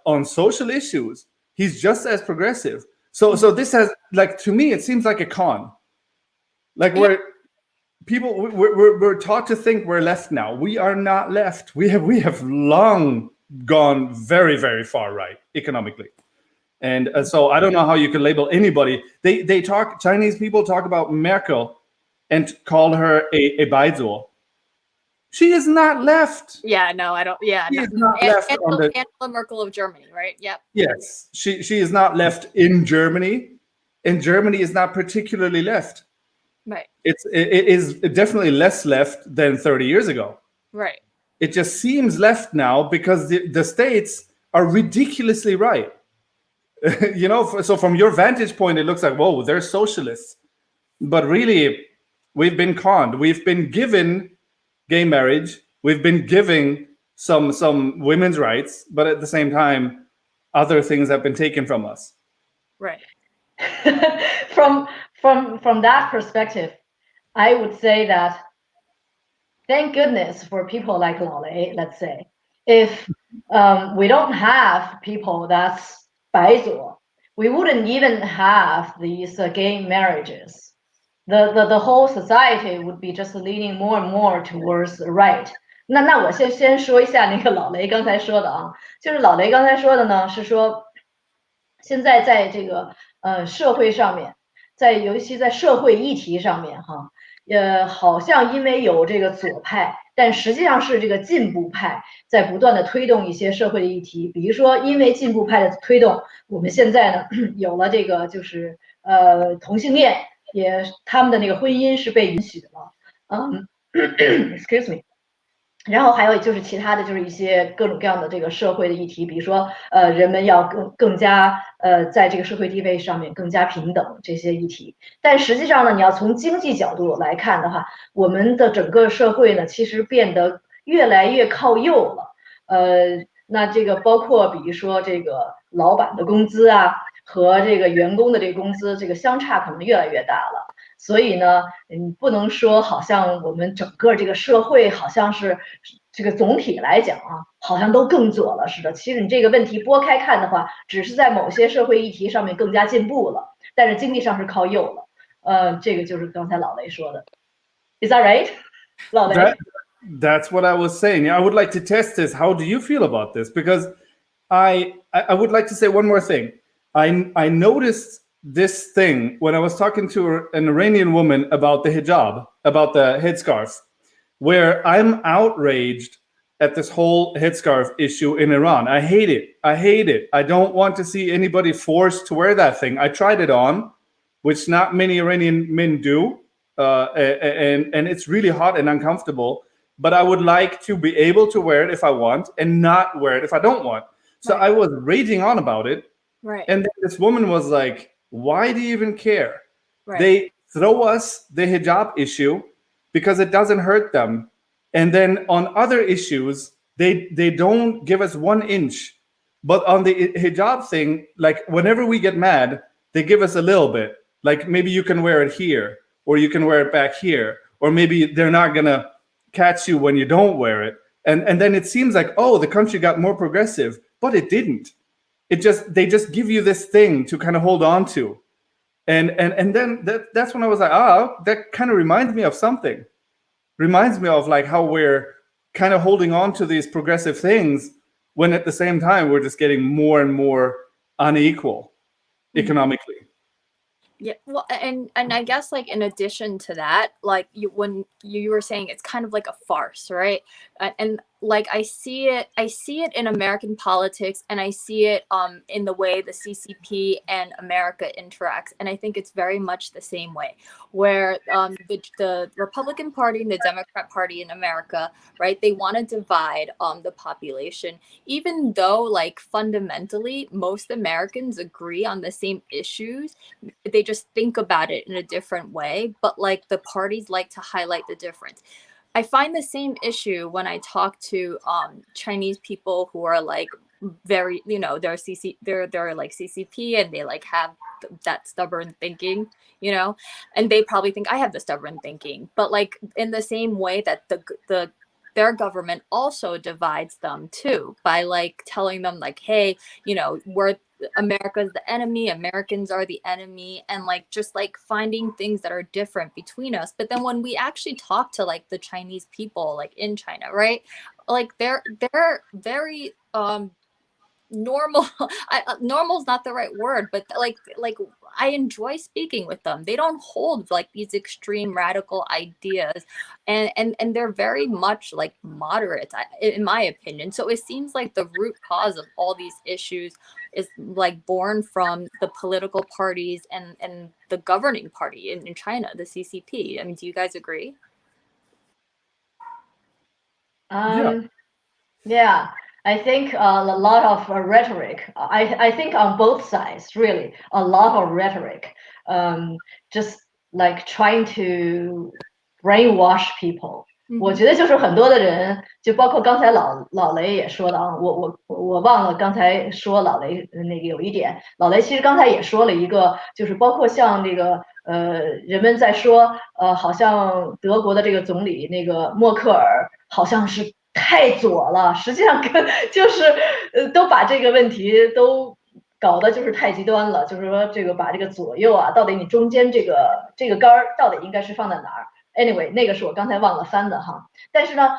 on social issues, he's just as progressive. So this has, like, to me, it seems like a con. Like we're taught to think we're left now. We are not left. We have long gone very, very far right economically. And so I don't know how you can label anybody. Chinese people talk about Merkel and call her a Bai Zuo. She is not left.
Yeah, no, I don't. Yeah,
she is not left on the
Angela Merkel of Germany, right? Yep.
Yes, she is not left in Germany, and Germany is not particularly left.
Right.
It is definitely less left than 30 years ago.
Right.
It just seems left now because the states are ridiculously right. So from your vantage point, it looks like, whoa, they're socialists. But really, we've been conned. We've been given gay marriage. We've been giving some women's rights, but at the same time, other things have been taken from us.
Right.
From that perspective, I would say that thank goodness for people like Lao Lei, let's say. If we don't have people that's Bai Zuo, we wouldn't even have these gay marriages. The whole society would be just leaning more and more towards the right. 那我先说一下那个老雷刚才说的啊，就是老雷刚才说的呢，是说现在在这个社会上面，尤其在社会议题上面哈，好像因为有这个左派，但实际上是这个进步派在不断的推动一些社会的议题。比如说，因为进步派的推动，我们现在呢有了这个就是同性恋，他们的那个婚姻是被允许的了。excuse me。然后还有就是其他的就是一些各种各样的这个社会的议题，比如说人们要更加在这个社会地位上面更加平等这些议题。但实际上呢，你要从经济角度来看的话，我们的整个社会呢其实变得越来越靠右了。那这个包括比如说这个老板的工资啊和这个员工的这个工资，这个相差可能越来越大了。所以呢，不能说好像我们整个这个社会好像是这个总体来讲啊，好像都更左了似的。其实你这个问题拨开看的话，只是在某些社会议题上面更加进步了，但是经济上是靠右了。这个就是刚才老雷说的。Is that right？ 老雷。
That's what I was saying. I would like to test this. How do you feel about this? Because I would like to say one more thing. I noticed this thing when I was talking to an Iranian woman about the hijab, about the headscarf, where I'm outraged at this whole headscarf issue in Iran. I hate it. I hate it. I don't want to see anybody forced to wear that thing. I tried it on, which not many Iranian men do, and it's really hot and uncomfortable. But I would like to be able to wear it if I want and not wear it if I don't want. So I was raging on about it.
Right.
And then this woman was like, why do you even care?
Right.
They throw us the hijab issue because it doesn't hurt them. And then on other issues, they don't give us 1 inch. But on the hijab thing, like whenever we get mad, they give us a little bit. Like maybe you can wear it here, or you can wear it back here, or maybe they're not going to catch you when you don't wear it. And then it seems like, oh, the country got more progressive, but it didn't. They just give you this thing to kind of hold on to. And then that's when I was like, oh, that kind of reminds me of something. Reminds me of like how we're kind of holding on to these progressive things when at the same time we're just getting more and more unequal economically.
Yeah, well, and I guess like in addition to that, like when you were saying it's kind of like a farce, right? And like I see it in American politics, and I see it in the way the CCP and America interacts, and I think it's very much the same way, where the Republican Party and the Democrat Party in America, right? They want to divide the population, even though like fundamentally most Americans agree on the same issues. They just think about it in a different way, but like the parties like to highlight the difference. I find the same issue when I talk to Chinese people who are like very, you know, they're like CCP, and they like have that stubborn thinking, you know, and they probably think I have the stubborn thinking, but like in the same way that their government also divides them too, by like telling them like, hey, you know, America's the enemy, Americans are the enemy, and like just like finding things that are different between us. But then when we actually talk to like the Chinese people like in China, right, like they're very normal. Normal is not the right word, but like I enjoy speaking with them. They don't hold like these extreme radical ideas, and they're very much like moderate, in my opinion. So it seems like the root cause of all these issues is like born from the political parties and the governing party in China, the CCP. I mean, do you guys agree?
Yeah. I think a lot of rhetoric. I think on both sides, really, a lot of rhetoric. Just like trying to brainwash people. 我觉得就是很多的人，就包括刚才老雷也说的啊，我忘了刚才说老雷那个有一点，老雷其实刚才也说了一个，就是包括像这个人们在说好像德国的这个总理那个默克尔好像是太左了，实际上就是都把这个问题都搞得就是太极端了，就是说这个把这个左右啊，到底你中间这个杆儿到底应该是放在哪儿 ？Anyway， 那个是我刚才忘了翻的哈。但是呢，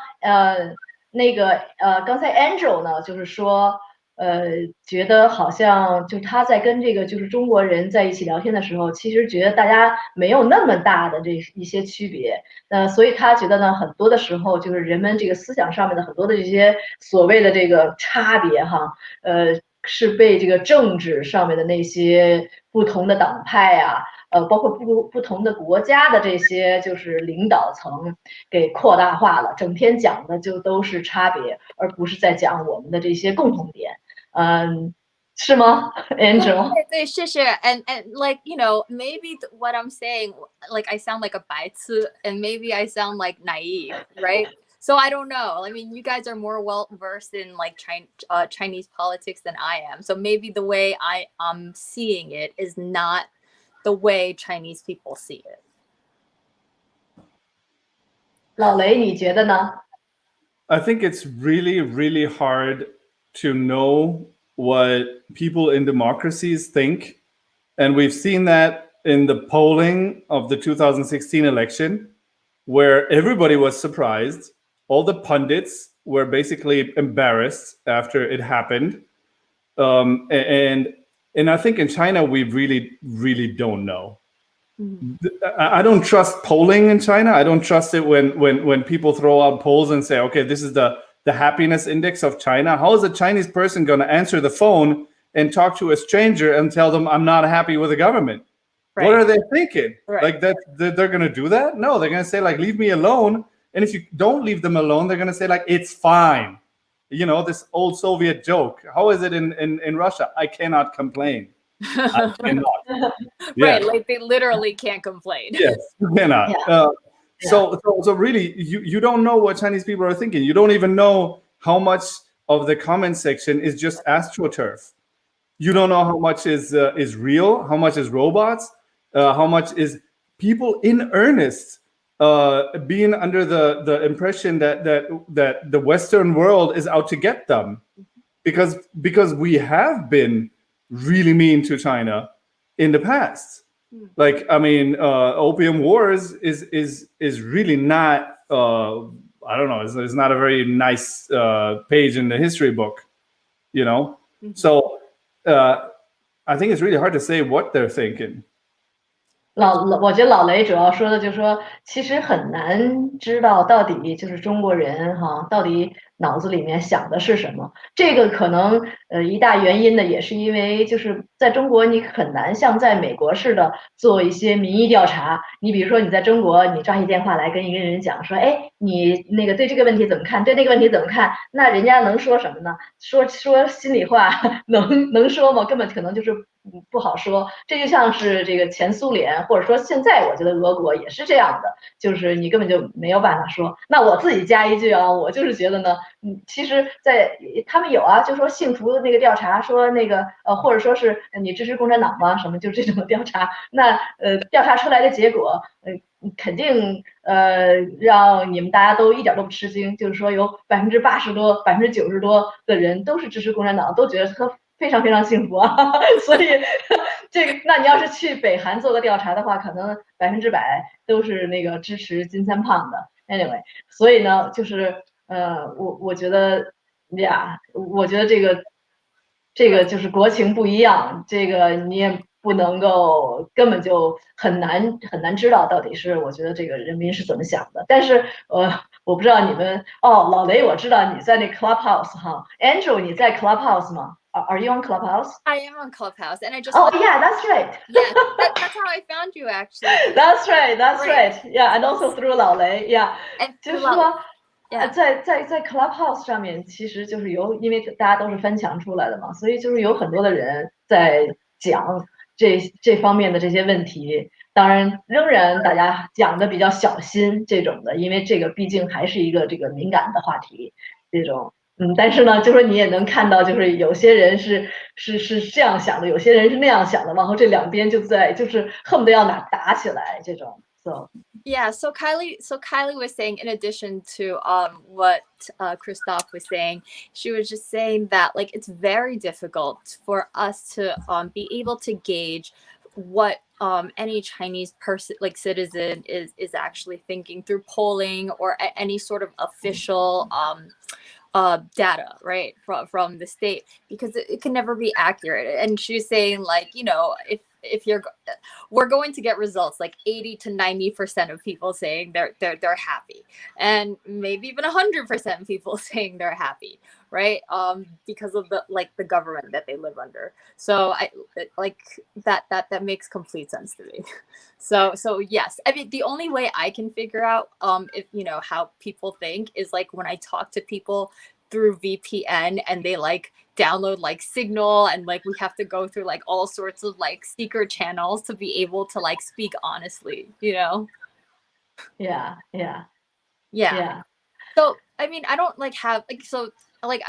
那个刚才 Angel 呢，就是说觉得好像就他在跟这个就是中国人在一起聊天的时候，其实觉得大家没有那么大的这一些区别。所以他觉得呢，很多的时候就是人们这个思想上面的很多的这些所谓的这个差别哈，是被这个政治上面的那些不同的党派啊，包括不同的国家的这些就是领导层给扩大化了，整天讲的就都是差别，而不是在讲我们的这些共同点。是吗，Angel？
对，谢谢。And like maybe what I'm saying, like I sound like a Bai Zuo, and maybe I sound like naive, right? So I don't know. I mean, you guys are more well versed in like Chinese politics than I am. So maybe the way I am seeing it is not the way Chinese people see it.
老雷，你觉得呢？
I think it's really, really hard to know what people in democracies think. And we've seen that in the polling of the 2016 election, where everybody was surprised. All the pundits were basically embarrassed after it happened. And I think in China, we really, really don't know. I don't trust polling in China. I don't trust it when people throw out polls and say, okay, this is the happiness index of China. How is a Chinese person going to answer the phone and talk to a stranger and tell them I'm not happy with the government? Right. What are they thinking? Right. Like that they're going to do that? No, they're going to say like, leave me alone. And if you don't leave them alone, they're going to say like, it's fine. This old Soviet joke. How is it in Russia? I cannot complain. I cannot.
Right, like they literally can't complain.
Yes, you cannot. Yeah. So really, you don't know what Chinese people are thinking. You don't even know how much of the comment section is just astroturf. You don't know how much is real, how much is robots, how much is people in earnest being under the impression that the Western world is out to get them, because we have been really mean to China in the past. Like, I mean, opium wars is really not, I don't know, it's not a very nice page in the history book, So I think it's really hard to say what they're thinking.
我觉得老雷主要说的就是说，其实很难知道到底就是中国人哈，到底脑子里面想的是什么。这个可能一大原因呢，也是因为就是在中国你很难像在美国似的做一些民意调查。你比如说你在中国，你抓起电话来跟一个人讲说，哎，你那个对这个问题怎么看？对那个问题怎么看？那人家能说什么呢？说心里话能说吗？根本可能就是不好说。这就像是这个前苏联，或者说现在我觉得俄国也是这样的，就是你根本就没有办法说。那我自己加一句啊，我就是觉得呢，其实在他们有啊，就说幸福的那个调查，说那个或者说是你支持共产党吗？什么就这种的调查，那调查出来的结果肯定让你们大家都一点都不吃惊，就是说有80%多、90%多的人都是支持共产党，都觉得他非常非常幸福啊。所以那你要是去北韩做个调查的话，可能100%都是那个支持金三胖的。Anyway， 所以呢，就是我觉得呀，我觉得这个就是国情不一样，这个你也不能够根本就很难知道到底是我觉得这个人民是怎么想的。但是我不知道你们老雷，我知道你在那 Clubhouse 哈 ，Andrew 你在 Clubhouse 吗？ Are you on Clubhouse?
I am on Clubhouse, and I just
yeah, that's right.
Yeah, that's how I found you actually.
That's right. Yeah, and also through 老雷 ，Yeah， 就是说。在 Clubhouse 上面，其实就是因为大家都是翻墙出来的嘛，所以就是有很多的人在讲这方面的这些问题。当然，仍然大家讲的比较小心这种的，因为这个毕竟还是一个这个敏感的话题。这种，但是呢，就是你也能看到，就是有些人是这样想的，有些人是那样想的，然后这两边就是恨不得要打起来这种。So.
Yeah, so Kylie was saying, in addition to what Christoph was saying, she was just saying that like it's very difficult for us to be able to gauge what any Chinese person, like citizen, is actually thinking through polling or any sort of official data, right, from the state, because it can never be accurate. And she's saying, like, if we're going to get results like 80 to 90% of people saying they're happy, and maybe even 100% of people saying they're happy, right? Because of the government that they live under. So I like that makes complete sense to me. So yes, I mean, the only way I can figure out if how people think is like when I talk to people through VPN and they like download like Signal, and like we have to go through like all sorts of like secret channels to be able to like speak honestly,
Yeah.
So I mean, I don't like have like, so like,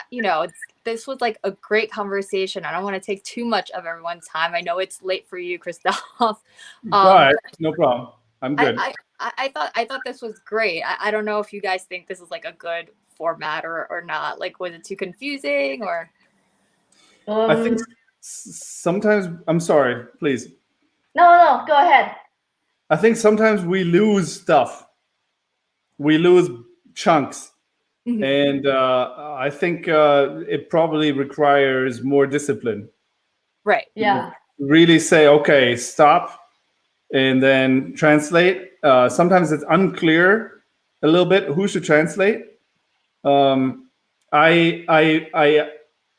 this was like a great conversation. I don't want to take too much of everyone's time. I know it's late for you, Christoph.
Right, no problem. I'm good.
I thought this was great. I don't know if you guys think this is like a good format or not. Like, was it too confusing or?
I think sometimes, I'm sorry, please.
No, go ahead.
I think sometimes we lose stuff. We lose chunks.
Mm-hmm.
And I think it probably requires more discipline.
Right.
Yeah.
Really say, okay, stop, and then translate. Sometimes it's unclear a little bit who should translate.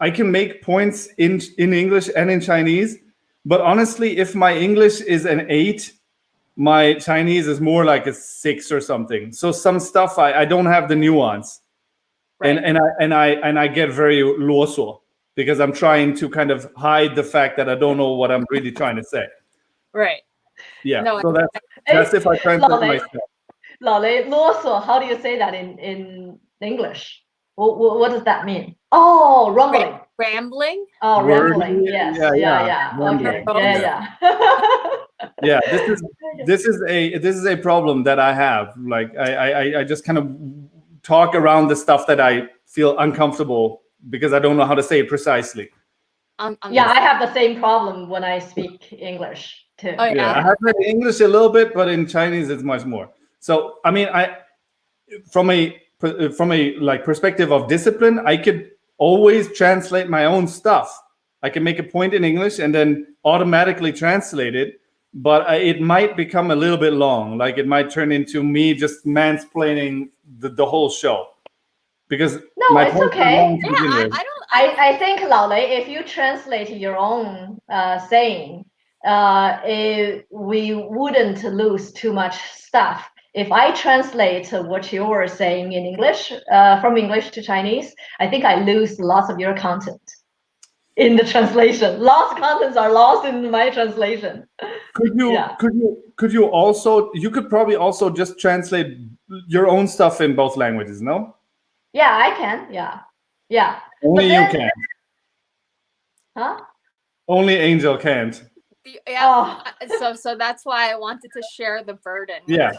I can make points in English and in Chinese, but honestly, if my English is an 8, my Chinese is more like a 6 or something. So some stuff I don't have the nuance, right. and I get very 啰嗦 because I'm trying to kind of hide the fact that I don't know what I'm really trying to say.
Right.
Yeah.
No,
so that's if I translate myself.
老雷啰嗦, how do you say that in English? What does that mean? Oh, rumbling.
Rambling?
Oh, rambling. Yes. Yeah. Okay. Yeah.
Yeah, this is a problem that I have. Like I just kind of talk around the stuff that I feel uncomfortable because I don't know how to say it precisely.
Yeah, I have the same problem when I speak English too.
Oh, yeah.
I have read English a little bit, but in Chinese it's much more. So I mean, from a like perspective of discipline, I could always translate my own stuff. I can make a point in English and then automatically translate it, but it might become a little bit long. Like it might turn into me just mansplaining the whole show. Because
no, it's okay.
Yeah,
I think, Lao Lei, if you translate your own saying, we wouldn't lose too much stuff. If I translate what you're saying in English, from English to Chinese, I think I lose lots of your content in the translation. Lost contents are lost in my translation.
Could you also, you could probably also just translate your own stuff in both languages, no?
Yeah, I can. Yeah.
Only you can.
Huh?
Only Angel can't.
Yeah. Oh. So that's why I wanted to share the burden.
Yeah.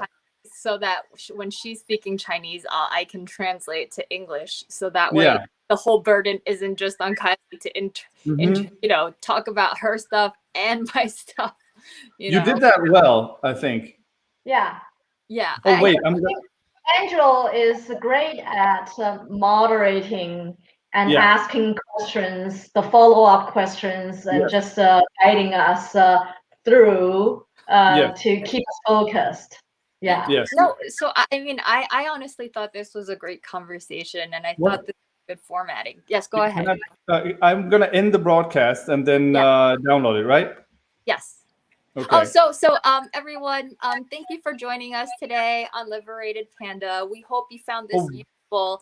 So that when she's speaking Chinese, I can translate to English. So that way, the whole burden isn't just on Kylie to talk about her stuff and my stuff.
You did that well, I think.
Yeah.
Oh wait,
Angel is great at moderating and asking questions, the follow-up questions, and just guiding us through to keep us focused. Yeah.
Yes.
No, so I mean, I honestly thought this was a great conversation, and I thought this was good formatting. Yes, go ahead.
I'm gonna end the broadcast and then download it, right?
Yes.
Okay.
Oh, so everyone, thank you for joining us today on Liberated Panda. We hope you found this useful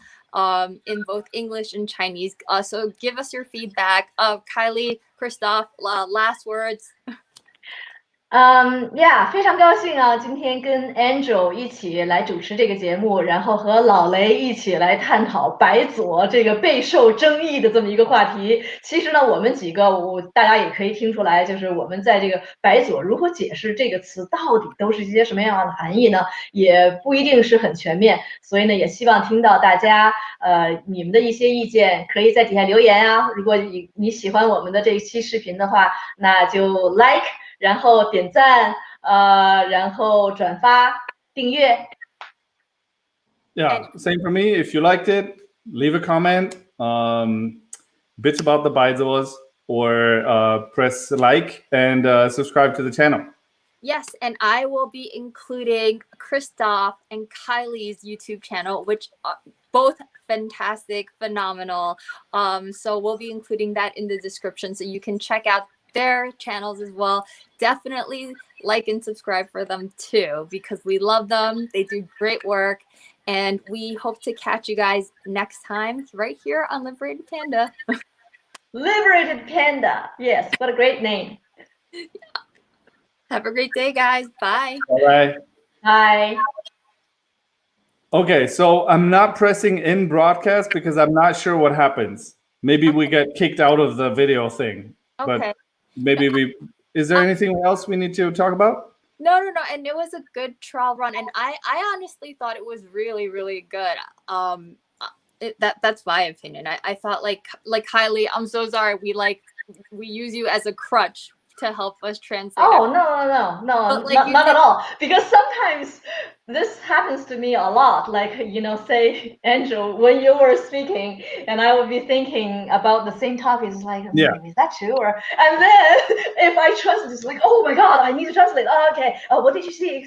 in both English and Chinese. So give us your feedback. Kylie, Christoph, last words.
非常高兴啊，今天跟 Angel 一起来主持这个节目，然后和老雷一起来探讨白左这个备受争议的这么一个话题。其实呢，我们几个大家也可以听出来，就是我们在这个白左如何解释这个词到底都是一些什么样的含义呢？也不一定是很全面，所以呢，也希望听到大家你们的一些意见，可以在底下留言啊。如果你喜欢我们的这一期视频的话，那就 like。然后点赞，然后转发、订阅。
Yeah, same for me. If you liked it, leave a comment, bitch about the Bai Zuos, or press like and subscribe to the channel.
Yes, and I will be including Christoph and Kylie's YouTube channel, which are both fantastic, phenomenal. So we'll be including that in the description, so you can check out their channels as well. Definitely like and subscribe for them too, because we love them. They do great work, and we hope to catch you guys next time right here on Liberated Panda.
Liberated Panda. Yes, what a great name.
Have a great day, guys. Bye.
All right.
Bye.
Okay, so I'm not pressing in broadcast because I'm not sure what happens. Maybe we get kicked out of the video thing.
Okay.
But maybe we. Is there anything else we need to talk about?
No. And it was a good trial run, and I honestly thought it was really, really good. That's my opinion. I thought like Kylie, I'm so sorry. We use you as a crutch to help us translate.
Oh, no, not at all. Because sometimes this happens to me a lot. Like, say, Angel, when you were speaking, and I would be thinking about the same topic, it's like, is that true? And then if I translate, it's like, oh my God, I need to translate. Oh, okay. Oh, what did you see?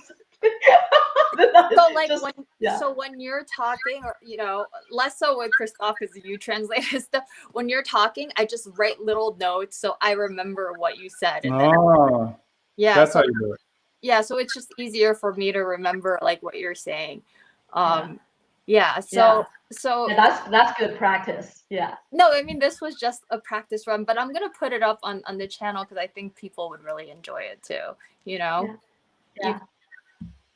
So when you're talking, or less so with Christoph because you translate his stuff. When you're talking, I just write little notes so I remember what you said. And
that's how you do it.
Yeah, so it's just easier for me to remember like what you're saying. So
that's good practice. Yeah.
No, I mean, this was just a practice run, but I'm gonna put it up on the channel because I think people would really enjoy it too.
Yeah.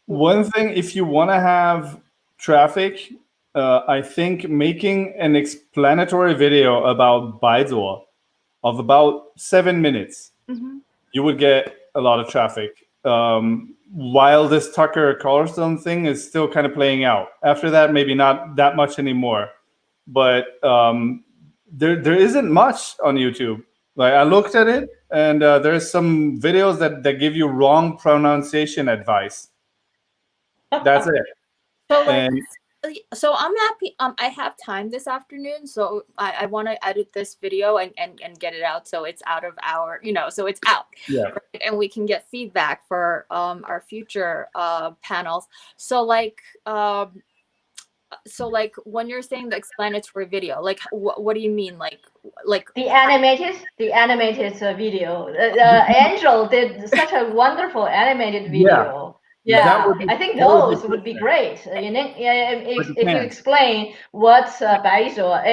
One thing, if you want to have traffic, I think making an explanatory video about Bai Zuo of about 7 minutes, you would get a lot of traffic. While this Tucker Collarstone thing is still kind of playing out. After that, maybe not that much anymore. But there isn't much on YouTube. Like, I looked at it, and there's some videos that give you wrong pronunciation advice. That's it.
So I'm happy. I have time this afternoon, so I want to edit this video and get it out so it's out of our, so it's out.
Yeah.
Right? And we can get feedback for our future panels. So like when you're saying the explanatory video, like what do you mean? Like
the animated video. Angel did such a wonderful animated video. Yeah, I think those would be great. If you explain what Bai Zuo is.